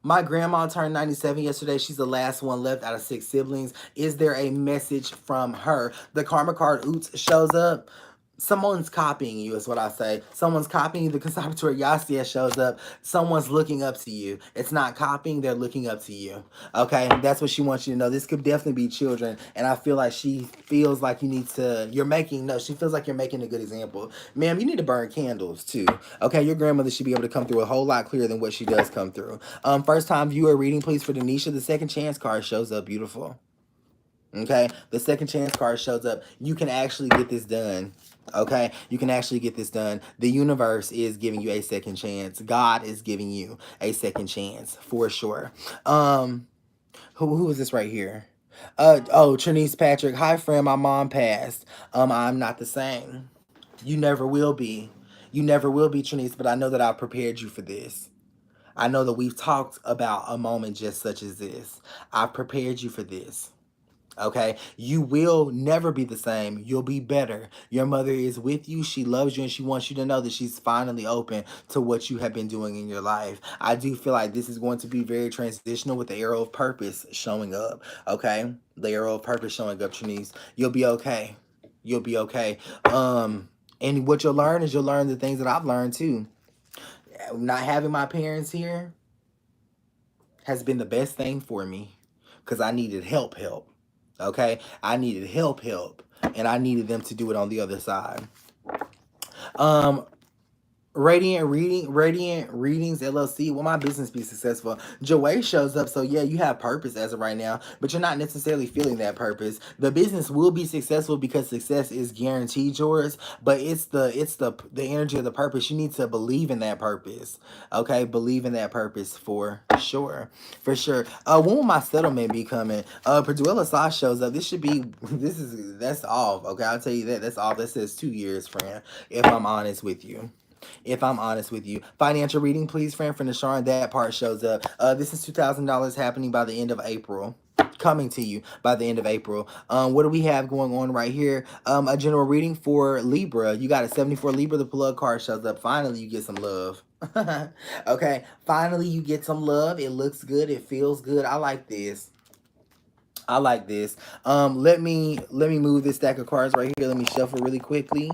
S2: My grandma turned 97 yesterday. She's the last one left out of 6 siblings. Is there a message from her? The karma card Oots shows up. Someone's copying you, is what I say. Someone's copying you. The conservatory Yastia shows up. Someone's looking up to you. It's not copying, they're looking up to you. Okay, that's what she wants you to know. This could definitely be children, and I feel like she feels like she feels like you're making a good example. Ma'am, you need to burn candles too. Okay, your grandmother should be able to come through a whole lot clearer than what she does come through. First time viewer reading, please, for Denisha. The second chance card shows up. Beautiful. Okay, the second chance card shows up. You can actually get this done. Okay, you can actually get this done. The universe is giving you a second chance. God is giving you a second chance for sure. Who is this right here? Oh, Trinice Patrick. Hi, friend. My mom passed. I'm not the same. You never will be. You never will be, Trinice, but I know that I prepared you for this. I know that we've talked about a moment just such as this. I prepared you for this. Okay, you will never be the same. You'll be better. Your mother is with you. She loves you and she wants you to know that she's finally open to what you have been doing in your life. I do feel like this is going to be very transitional with the arrow of purpose showing up. Okay, the arrow of purpose showing up, Trinice. You'll be okay. You'll be okay. And what you'll learn is you'll learn the things that I've learned too. Not having my parents here has been the best thing for me because I needed help. Okay, I needed help, and I needed them to do it on the other side. Um, Radiant Readings LLC. Will my business be successful? Joey shows up, so yeah, you have purpose as of right now, but you're not necessarily feeling that purpose. The business will be successful because success is guaranteed yours, but it's the energy of the purpose. You need to believe in that purpose. Okay, believe in that purpose for sure, for sure. When will my settlement be coming? Perduella Sauce shows up. This should be that's off. Okay, I'll tell you that that's off. That says 2 years, friend. If I'm honest with you. If I'm honest with you. Financial reading, please, friend, from Nashawn. That part shows up. This is $2,000 happening by the end of April. Coming to you by the end of April. What do we have going on right here? A general reading for Libra. You got a 74 Libra. The plug card shows up. Finally, you get some love. Okay. Finally, you get some love. It looks good. It feels good. I like this. I like this. Let me move this stack of cards right here. Let me shuffle really quickly,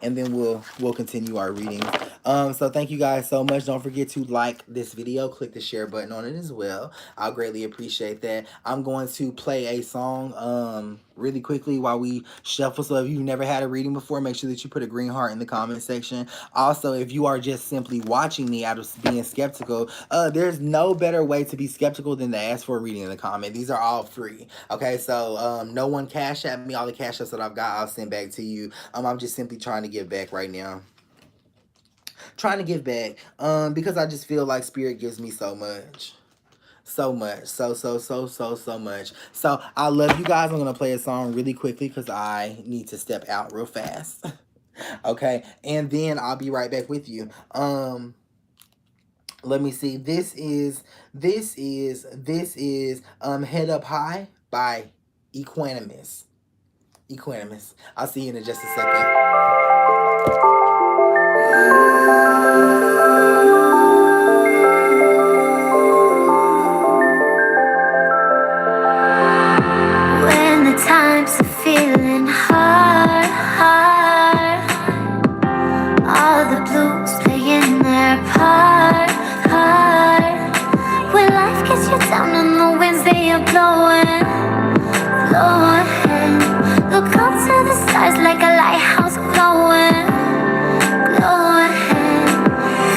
S2: and then we'll continue our reading. So thank you guys so much. Don't forget to like this video, click the share button on it as well. I'll greatly appreciate that. I'm going to play a song really quickly while we shuffle. So if you've never had a reading before, make sure that you put a green heart in the comment section. Also, if you are just simply watching me out of being skeptical, there's no better way to be skeptical than to ask for a reading in the comment. These are all free. Okay, so no one cash at me. All the cash apps that I've got, I'll send back to you. I'm just simply trying to give back right now. Trying to give back because I just feel like spirit gives me so much. So much. So much. So I love you guys. I'm going to play a song really quickly because I need to step out real fast. Okay. And then I'll be right back with you. Let me see. This is Head Up High by Equanimous. Equanimous. I'll see you in just a second.
S1: When the times are feeling hard, all the blues playing their part. When life gets you down and the winds they are blowing, look up to the stars like a lighthouse glowing.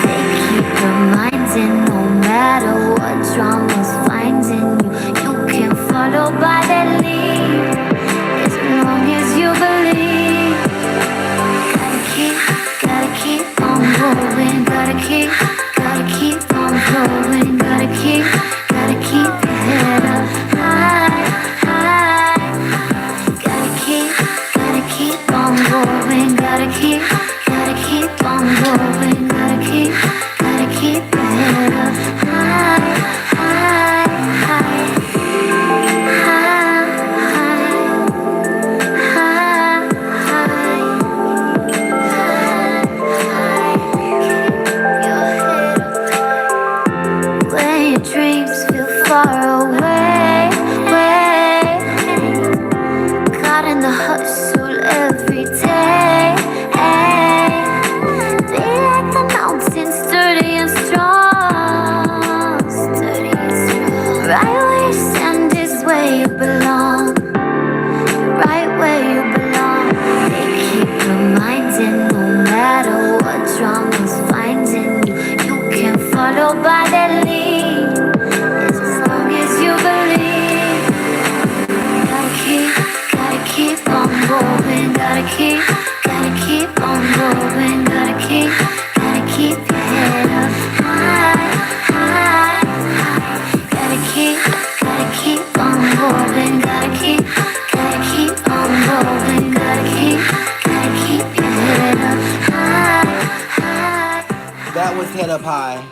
S1: They keep reminding no matter what drama's finding you, you can follow by their lead as long as you believe. Gotta keep on going. Gotta keep on going. Gotta keep your head up high. Gotta keep on going. Gotta keep on going. Gotta keep your head up high. When your dreams feel far away, caught in the hustle every day. Be like the mountains, sturdy and strong. Right where you stand is where you belong. Right where you belong. They keep reminding no matter what drama's finding you, you can follow by their lead as long as you believe. Gotta keep on going. Gotta keep on going. Gotta keep your head up high. Gotta keep on going. Gotta
S2: Head Up High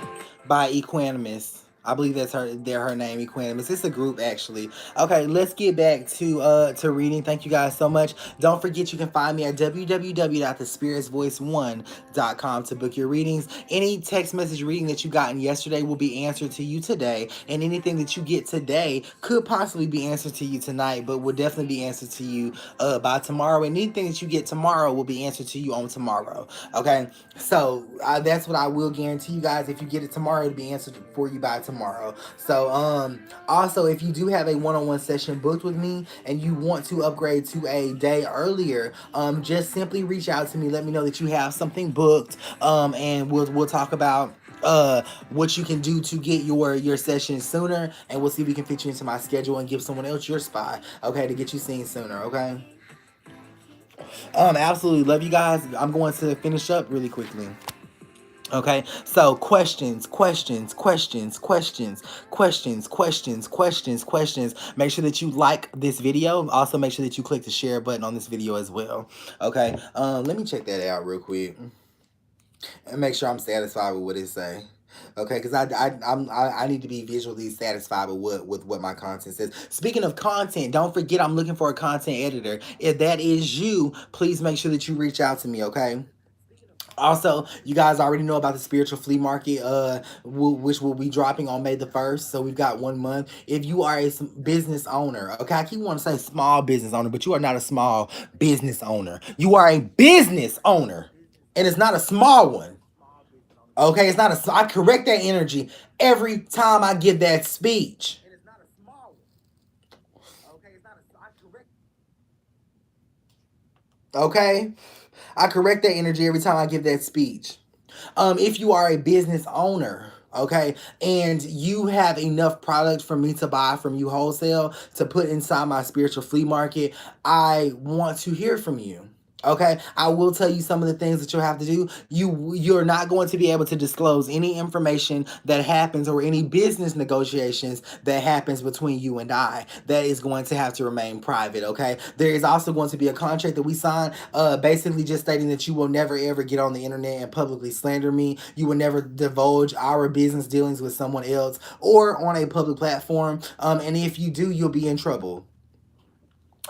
S2: by Equanimous. I believe that's her name, Equanimous. It's a group actually. Okay, let's get back to reading. Thank you guys so much. Don't forget you can find me at www.thespiritsvoice1.com to book your readings. Any text message reading that you gotten yesterday will be answered to you today, and anything that you get today could possibly be answered to you tonight, but will definitely be answered to you by tomorrow. And anything that you get tomorrow will be answered to you on tomorrow. Okay, so that's what I will guarantee you guys. If you get it tomorrow, it'll be answered for you by tomorrow. So also, if you do have a one-on-one session booked with me and you want to upgrade to a day earlier, just simply reach out to me. Let me know that you have something booked, and we'll talk about what you can do to get your session sooner, and we'll see if we can fit you into my schedule and give someone else your spot, okay, to get you seen sooner. Okay, absolutely love you guys. I'm going to finish up really quickly. Okay, so questions. Make sure that you like this video. Also, make sure that you click the share button on this video as well. Okay, let me check that out real quick and make sure I'm satisfied with what it say. Okay, because I need to be visually satisfied with what my content says. Speaking of content, don't forget I'm looking for a content editor. If that is you, please make sure that you reach out to me. Okay. Also, you guys already know about the spiritual flea market, which will be dropping on May the 1st. So we've got 1 month. If you are a business owner, okay, I keep wanting to say small business owner, but you are not a small business owner. You are a business owner, and it's not a small one. Okay, it's not a. I correct that energy every time I give that speech. Okay, I correct that energy every time I give that speech. If you are a business owner, okay, and you have enough product for me to buy from you wholesale to put inside my spiritual flea market, I want to hear from you. Okay, I will tell you some of the things that you'll have to do. You're not going to be able to disclose any information that happens or any business negotiations that happens between you and I. That is going to have to remain private. Okay, there is also going to be a contract that we sign, basically just stating that you will never ever get on the internet and publicly slander me. You will never divulge our business dealings with someone else or on a public platform. And if you do, you'll be in trouble.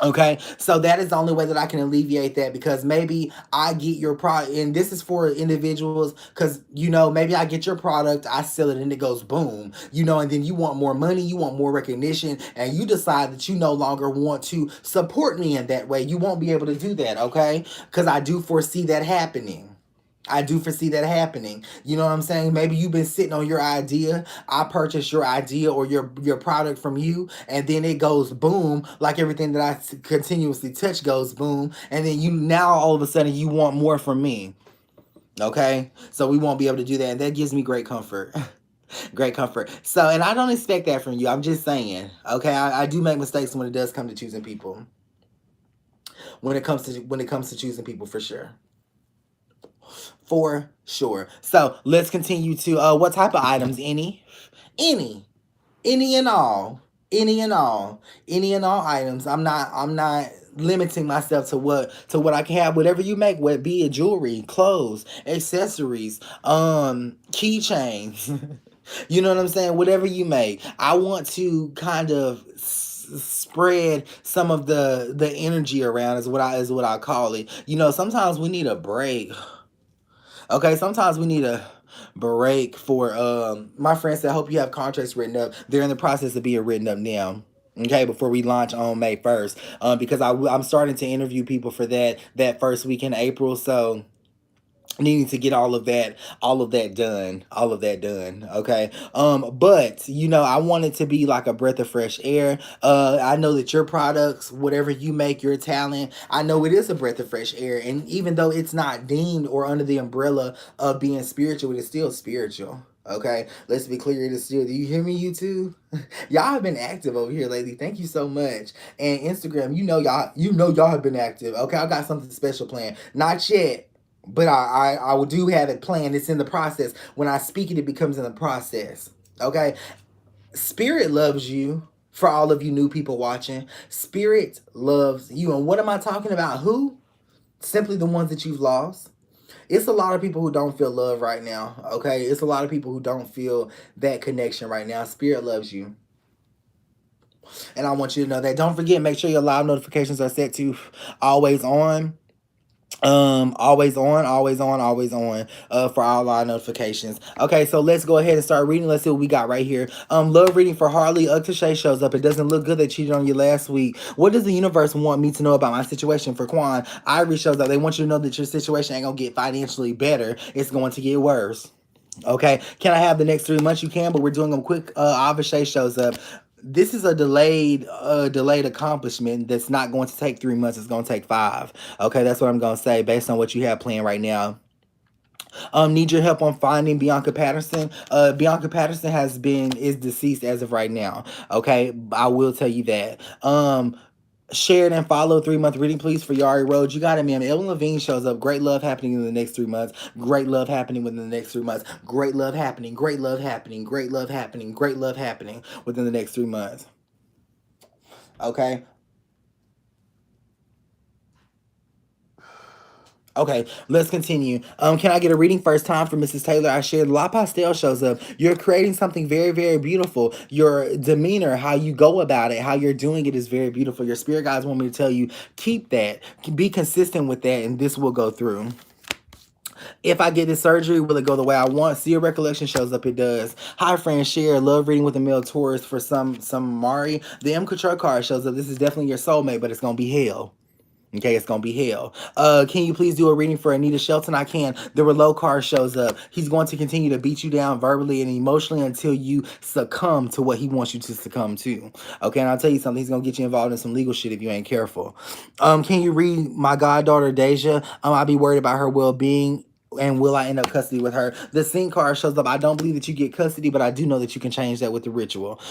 S2: Okay, so that is the only way that I can alleviate that, because maybe I get your product, and this is for individuals, because maybe I get your product, I sell it, and it goes boom, and then you want more money, you want more recognition, and you decide that you no longer want to support me in that way. You won't be able to do that, okay? Because I do foresee that happening. You know what I'm saying? Maybe you've been sitting on your idea. I purchased your idea or your product from you, and then it goes boom, like everything that I continuously touch goes boom, and then now all of a sudden you want more from me. Okay? So we won't be able to do that, and that gives me great comfort. Great comfort. So, and I don't expect that from you. I'm just saying. Okay? I do make mistakes when it does come to choosing people. When it comes to choosing people, for sure. For sure. So let's continue to what type of items? Any and all items. I'm not limiting myself to what I can have. Whatever you make, whether it be jewelry, clothes, accessories, keychains. You know what I'm saying? Whatever you make, I want to kind of spread some of the energy around, is what I call it. Sometimes we need a break. Okay, sometimes we need a break. For my friends that hope you have contracts written up. They're in the process of being written up now. Okay, before we launch on May 1st, because I'm starting to interview people for that first week in April. So needing to get all of that done. Okay. But I want it to be like a breath of fresh air. I know that your products, whatever you make, your talent, I know it is a breath of fresh air. And even though it's not deemed or under the umbrella of being spiritual, it is still spiritual. Okay, let's be clear, it is still. Do you hear me, YouTube? Y'all have been active over here lately. Thank you so much. And Instagram, y'all have been active. Okay, I got something special planned. Not yet. But I do have it planned. It's in the process. When I speak it, it becomes in the process. Okay? Spirit loves you. For all of you new people watching, Spirit loves you. And what am I talking about? Who? Simply the ones that you've lost. It's a lot of people who don't feel love right now. Okay, it's a lot of people who don't feel that connection right now. Spirit loves you, and I want you to know that. Don't forget, make sure your live notifications are set to always on. Always on, always on, always on, for all our notifications. Okay, so let's go ahead and start reading. Let's see what we got right here. Love reading for Harley. Tashay shows up. It doesn't look good. They cheated on you last week. What does the universe want me to know about my situation? For Quan, Ivory shows up. They want you to know that your situation ain't gonna get financially better. It's going to get worse. Okay, can I have the next 3 months? You can, but we're doing them quick. Avashay shows up. This is a delayed accomplishment that's not going to take 3 months. It's going to take 5. Okay, that's what I'm going to say based on what you have planned right now. Need your help on finding Bianca Patterson. Bianca Patterson is deceased as of right now. Okay, I will tell you that. Shared and follow 3 month reading, please, for Yari Rhodes. You got it, man. Ellen Levine shows up. Great love happening in the next 3 months. Great love happening within the next 3 months. Great love happening. Great love happening. Great love happening. Great love happening within the next 3 months. Okay. Okay, let's continue. Can I get a reading first time for Mrs. Taylor? I shared La Pastel shows up. You're creating something very, very beautiful. Your demeanor, how you go about it, how you're doing it is very beautiful. Your spirit guides want me to tell you, keep that. Be consistent with that, and this will go through. If I get this surgery, will it go the way I want? See, your recollection shows up. It does. Hi, friend. Share. Love reading with a male Taurus for some Mari. The M. Couture card shows up. This is definitely your soulmate, but it's going to be hell. Okay, it's gonna be hell. Can you please do a reading for Anita Shelton? I can. The Reload card shows up. He's going to continue to beat you down verbally and emotionally until you succumb to what he wants you to succumb to. Okay, and I'll tell you something. He's gonna get you involved in some legal shit if you ain't careful. Can you read my goddaughter Deja? I'll be worried about her well-being. And will I end up custody with her? The Sync card shows up. I don't believe that you get custody, but I do know that you can change that with the ritual.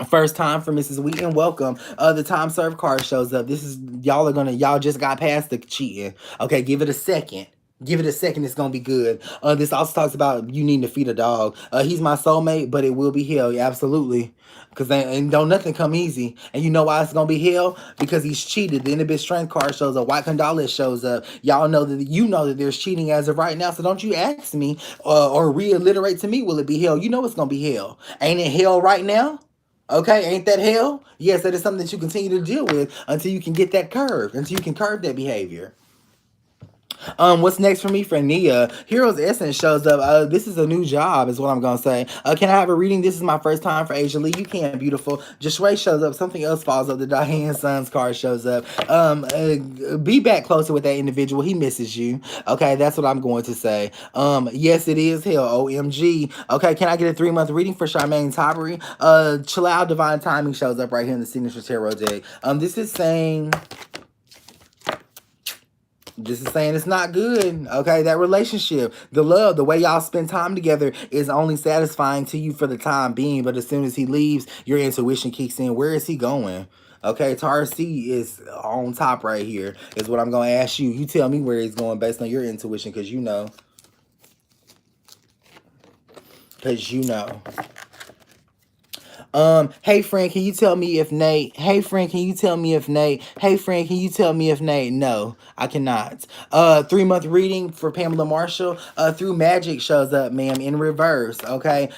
S2: First time for Mrs. Wheaton, welcome. The time serve card shows up. This is y'all just got past the cheating. Okay, give it a second. Give it a second, it's gonna be good. This also talks about you needing to feed a dog. He's my soulmate, but it will be hell, yeah, absolutely. Cause ain't don't nothing come easy. And you know why it's gonna be hell? Because he's cheated. The Inhibit Strength card shows up. White Condolis shows up. Y'all know that there's cheating as of right now. So don't you ask me or reiterate to me, will it be hell? You know it's gonna be hell. Ain't it hell right now? Okay, ain't that hell? Yes, that is something that you continue to deal with until you can get that curve, until you can curve that behavior. What's next for me for Nia? Hero's Essence shows up. This is a new job, is what I'm gonna say. Can I have a reading? This is my first time for Asia Lee. You can, beautiful. Joshua shows up. Something else falls up. The Diane Sons card shows up. Be back closer with that individual. He misses you. Okay, that's what I'm going to say. Yes, it is hell. OMG. Okay, can I get a 3-month reading for Charmaine Taubery? Chill out. Divine Timing shows up right here in the Signature Tarot deck. This is saying it's not good. Okay, that relationship, the love, the way y'all spend time together is only satisfying to you for the time being. But as soon as he leaves, your intuition kicks in. Where is he going? Okay, Taurus C is on top right here, is what I'm going to ask you. You tell me where he's going based on your intuition, because you know. Hey friend, can you tell me if Nate? Hey friend, can you tell me if Nate? Hey friend, can you tell me if Nate? No, I cannot. 3-month reading for Pamela Marshall. Through Magic shows up, ma'am, in reverse. Okay.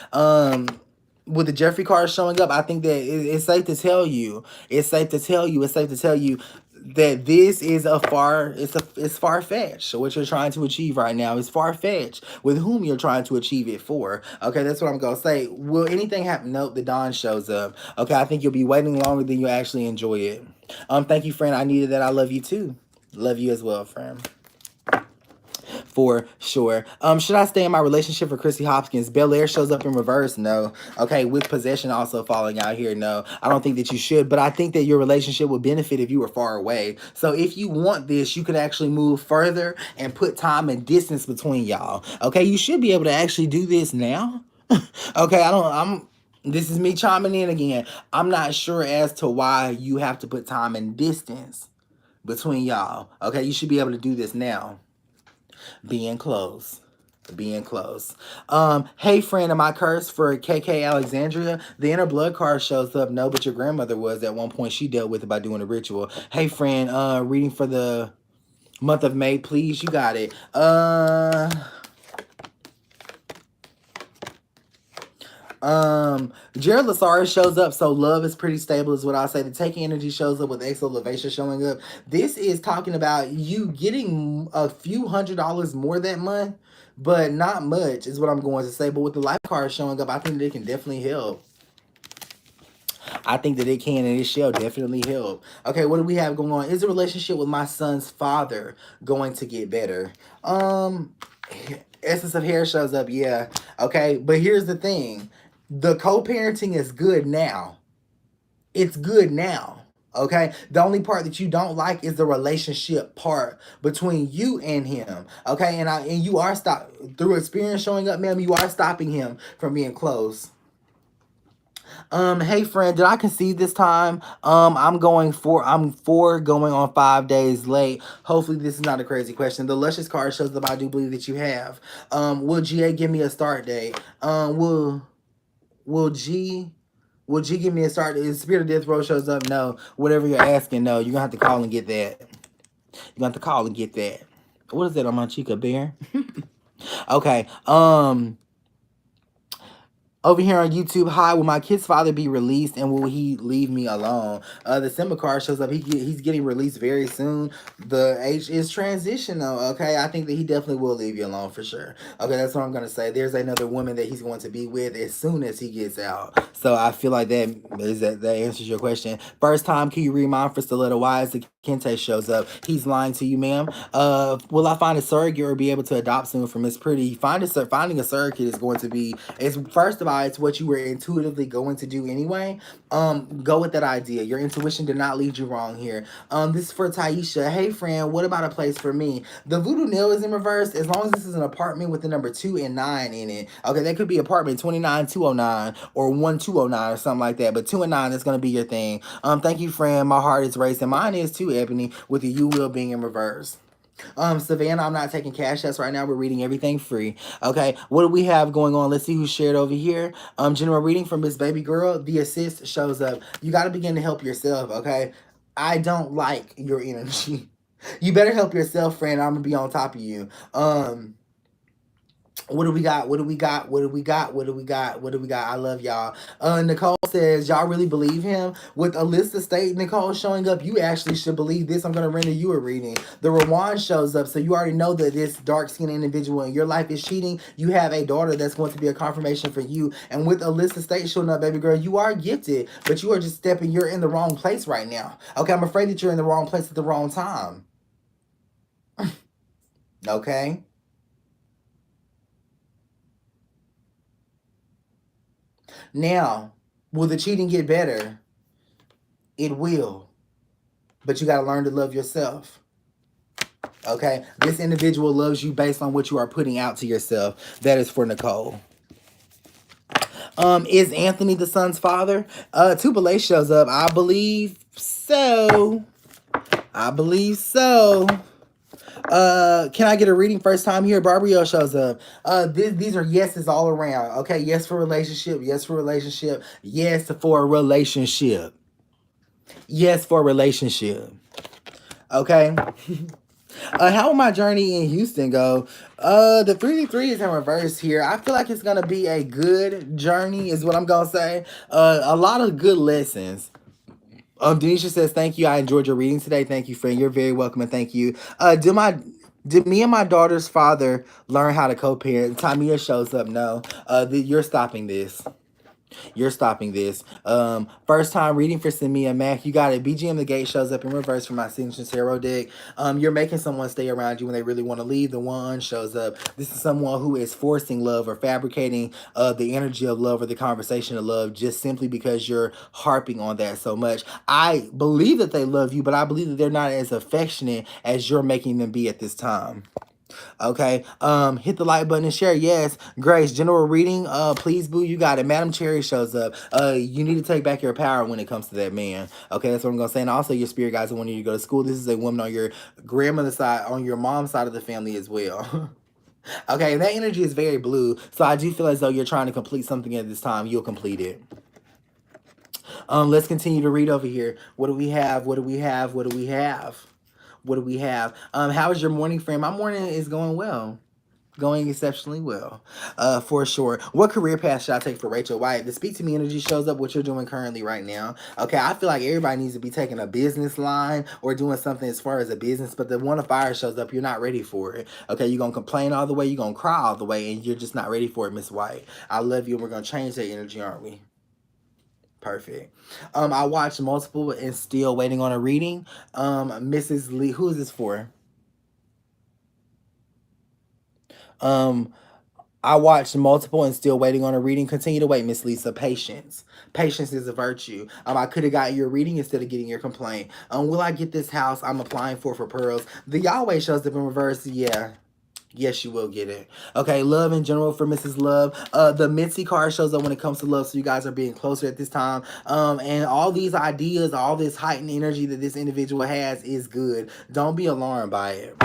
S2: With the Jeffrey card showing up, I think that it's safe to tell you. It's safe to tell you that this is it's far-fetched. So what you're trying to achieve right now is far-fetched. With whom you're trying to achieve it for. Okay, that's what I'm gonna say. Will anything happen? Nope, the Dawn shows up. Okay, I think you'll be waiting longer than you actually enjoy it. Thank you, friend. I needed that. I love you too. Love you as well, friend. For sure. Should I stay in my relationship for Chrissy Hopkins? Bel Air shows up in reverse. No. Okay, with possession also falling out here. No, I don't think that you should, but I think that your relationship would benefit if you were far away. So if you want this, you could actually move further and put time and distance between y'all. Okay, you should be able to actually do this now. Okay, this is me chiming in again. I'm not sure as to why you have to put time and distance between y'all. Okay, you should be able to do this now. Being close. Hey friend, am I cursed for KK Alexandria? The Inner Blood card shows up. No, but your grandmother was at one point. She dealt with it by doing a ritual. Hey friend, reading for the Month of May, please. You got it. Jared Lazarus shows up, so love is pretty stable is what I'll say. The taking energy shows up with exo elevation showing up. This is talking about you getting a few $100s more that month, but not much is what I'm going to say. But with the life card showing up, I think that it can definitely help. I think that it can and it shall definitely help. Okay, what do we have going on? Is the relationship with my son's father going to get better? Essence of Hair shows up, yeah. Okay, but here's the thing. The co-parenting is good now. It's good now. Okay, the only part that you don't like is the relationship part between you and him. Okay, and you are through experience showing up, ma'am. You are stopping him from being close. Hey friend, did I concede this time? I'm four going on 5 days late. Hopefully this is not a crazy question. The luscious card shows up I do believe that you have. Will GA give me a start date? Will G give me a start date? Spirit of Death Row shows up, no. Whatever you're asking, no. You're gonna have to call and get that. You're gonna have to call and get that. What is that on my Chica Bear? Okay. Over here on YouTube, hi, will my kid's father be released and will he leave me alone? The Simba card shows up. He's getting released very soon. The age is transitional, okay? I think that he definitely will leave you alone for sure. Okay, that's what I'm going to say. There's another woman that he's going to be with as soon as he gets out. So I feel like that answers your question. First time, can you read mine for Stiletto? Why is the Kente shows up? He's lying to you, ma'am. Will I find a surrogate or be able to adopt soon from Miss Pretty? Finding a surrogate is going to be, first of all, it's what you were intuitively going to do anyway. Go with that idea. Your intuition did not lead you wrong here. This is for Taisha. Hey friend, what about a place for me? The voodoo nail is in reverse. As long as this is an apartment with the number 2 and 9 in it. Okay, that could be apartment 29209 or 1209 or something like that. But 2 and 9 is gonna be your thing. Thank you, friend. My heart is racing. Mine is too, Ebony, with the you will being in reverse. Savannah, I'm not taking cash tests right now. We're reading everything free. Okay, what do we have going on? Let's see who shared over here. General reading from Miss Baby Girl. The assist shows up. You got to begin to help yourself, okay? I don't like your energy. You better help yourself, friend. I'm going to be on top of you. What do we got? What do we got? What do we got? What do we got? What do we got? I love y'all. Nicole says, y'all really believe him? With Alyssa State, Nicole showing up, you actually should believe this. I'm going to render you a reading. The Rawan shows up, so you already know that this dark-skinned individual in your life is cheating. You have a daughter that's going to be a confirmation for you. And with Alyssa State showing up, baby girl, you are gifted, but you are just you're in the wrong place right now. Okay, I'm afraid that you're in the wrong place at the wrong time. Okay? Now, will the cheating get better? It will. But you got to learn to love yourself. Okay? This individual loves you based on what you are putting out to yourself. That is for Nicole. Is Anthony the son's father? Tupele shows up. I believe so. Can I get a reading first time here? Barbario shows up. These are yeses all around. Okay, yes for relationship. Yes for relationship. Yes for relationship. Yes for relationship. Okay. How will my journey in Houston go? The 3 is in reverse here. I feel like it's gonna be a good journey, is what I'm gonna say. A lot of good lessons. Denisha says, thank you. I enjoyed your reading today. Thank you, friend. You're very welcome and thank you. Did me and my daughter's father learn how to co-parent? Tamia shows up. No. You're stopping this. You're stopping this. First time reading for Samia Mac. You got it. BGM the Gate shows up in reverse for my signature tarot deck. You're making someone stay around you when they really want to leave. The one shows up. This is someone who is forcing love or fabricating the energy of love or the conversation of love just simply because you're harping on that so much. I believe that they love you, but I believe that they're not as affectionate as you're making them be at this time. Okay, hit the like button and share. Yes, Grace, general reading, please, boo, you got it. Madam Cherry shows up. You need to take back your power when it comes to that man. Okay, that's what I'm gonna say. And also your spirit guides want you to go to school. This is a woman on your grandmother's side, on your mom's side of the family as well. Okay, that energy is very blue, so I do feel as though you're trying to complete something at this time. You'll complete it. Let's continue to read over here. What do we have? What do we have? What do we have? What do we have? How is your morning, friend? My morning is going well. Going exceptionally well, for sure. What career path should I take for Rachel White? The Speak to Me energy shows up what you're doing currently right now. Okay, I feel like everybody needs to be taking a business line or doing something as far as a business, but the one of fire shows up, you're not ready for it. Okay, you're gonna complain all the way, you're gonna cry all the way, and you're just not ready for it, Miss White. I love you, and we're gonna change that energy, aren't we? Perfect. I watched multiple and still waiting on a reading. Mrs. Lee, who is this for? Um, I watched multiple and still waiting on a reading. Continue to wait, Miss Lisa. Patience. Patience is a virtue. I could have got your reading instead of getting your complaint. Will I get this house I'm applying for pearls? The Yahweh shows up in reverse. Yeah. Yes, you will get it. Okay, love in general for Mrs. Love. The Mitzi card shows up when it comes to love, so you guys are being closer at this time. And all these ideas, all this heightened energy that this individual has is good. Don't be alarmed by it.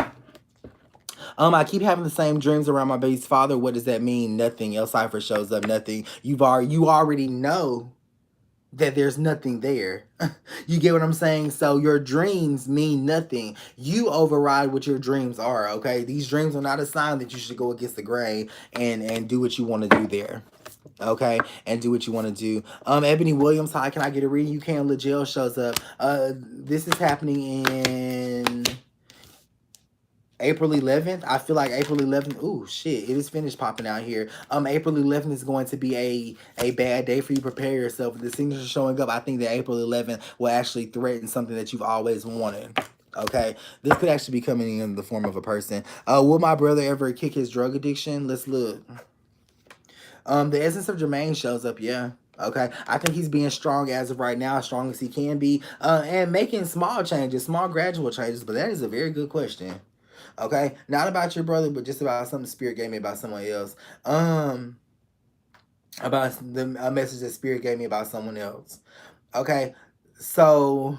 S2: I keep having the same dreams around my baby's father. What does that mean? Nothing. El Cipher shows up. Nothing. You already know that there's nothing there. You get what I'm saying? So your dreams mean nothing. You override what your dreams are. Okay, these dreams are not a sign that you should go against the grain and do what you want to do there. Okay, and do what you want to do. Ebony Williams, hi, can I get a reading? You can. LaJell shows up. This is happening in April 11th. I feel like April 11th. Ooh, shit. It is finished popping out here. April 11th is going to be a bad day for you. Prepare yourself. With the signatures showing up, I think that April 11th will actually threaten something that you've always wanted. Okay, this could actually be coming in the form of a person. Will my brother ever kick his drug addiction? Let's look. The essence of Jermaine shows up. Yeah. Okay, I think he's being strong as of right now, as strong as he can be, and making small changes, small gradual changes. But that is a very good question. Okay, not about your brother, but just about something Spirit gave me about someone else. About a message that Spirit gave me about someone else. Okay, so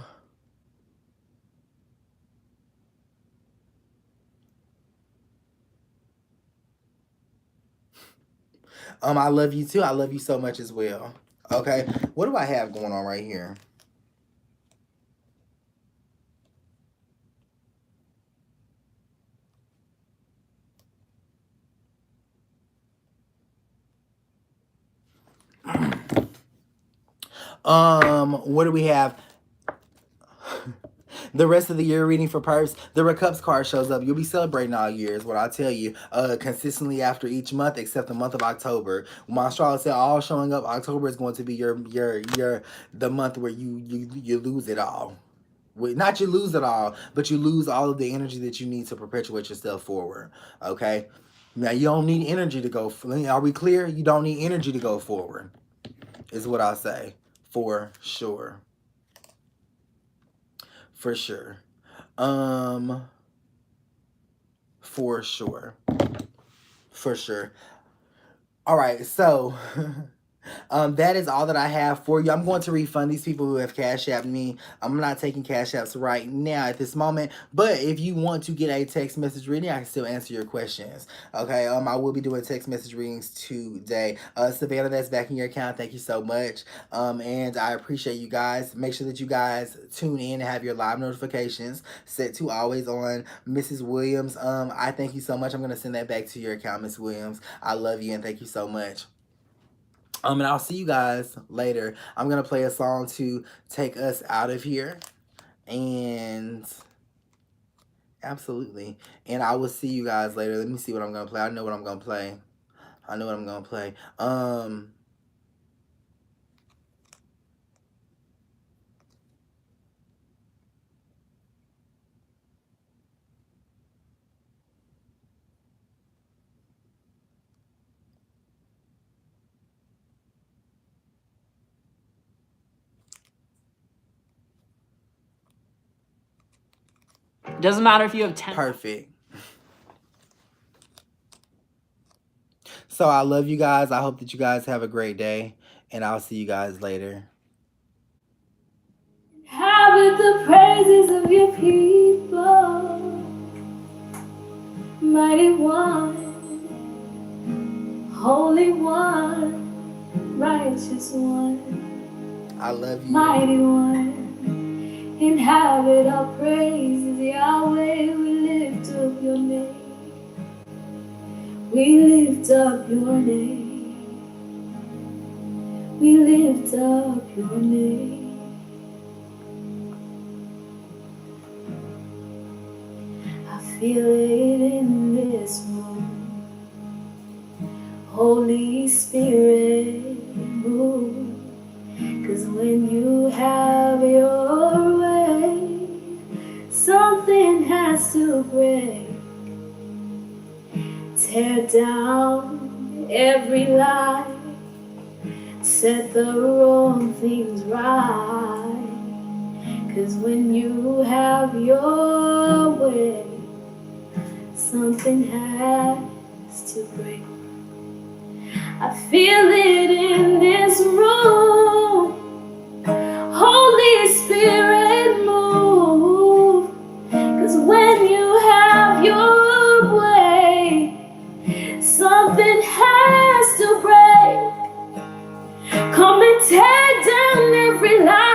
S2: I love you too. I love you so much as well. Okay, what do I have going on right here? What do we have? The rest of the year reading for Purse, the Recups card shows up. You'll be celebrating all year is what I'll tell you. Consistently after each month, except the month of October. My astrologer said all showing up. October is going to be your the month where you lose it all. Not you lose it all, but you lose all of the energy that you need to perpetuate yourself forward. Okay? Now you don't need energy to go. Are we clear? You don't need energy to go forward. Is what I'll say. For sure. For sure. For sure. For sure. All right, so that is all that I have for you. I'm going to refund these people who have Cash Apped me. I'm not taking Cash Apps right now at this moment, but if you want to get a text message reading, I can still answer your questions. Okay, I will be doing text message readings today. Savannah, that's back in your account. Thank you so much. And I appreciate you guys. Make sure that you guys tune in and have your live notifications set to always on. Mrs. Williams, I thank you so much. I'm going to send that back to your account, Miss Williams. I love you and thank you so much. And I'll see you guys later. I'm going to play a song to take us out of here. And absolutely. And I will see you guys later. Let me see what I'm going to play. I know what I'm going to play.
S3: Doesn't matter if you have 10.
S2: Perfect. So I love you guys. I hope that you guys have a great day. And I'll see you guys later.
S1: Inhabit the praises of your people, mighty one, holy one, righteous one,
S2: I love you.
S1: mighty one. Inhabit our praises, Yahweh. up your name. We lift up your name. I feel it in this room. Holy Spirit, move. 'Cause when you have your way, something has to break. Tear down every lie, set the wrong things right. 'Cause when you have your way, something has to break. I feel it in this room. Holy Spirit, move. 'Cause when you have your way, something has to break. Come and tear down every lie.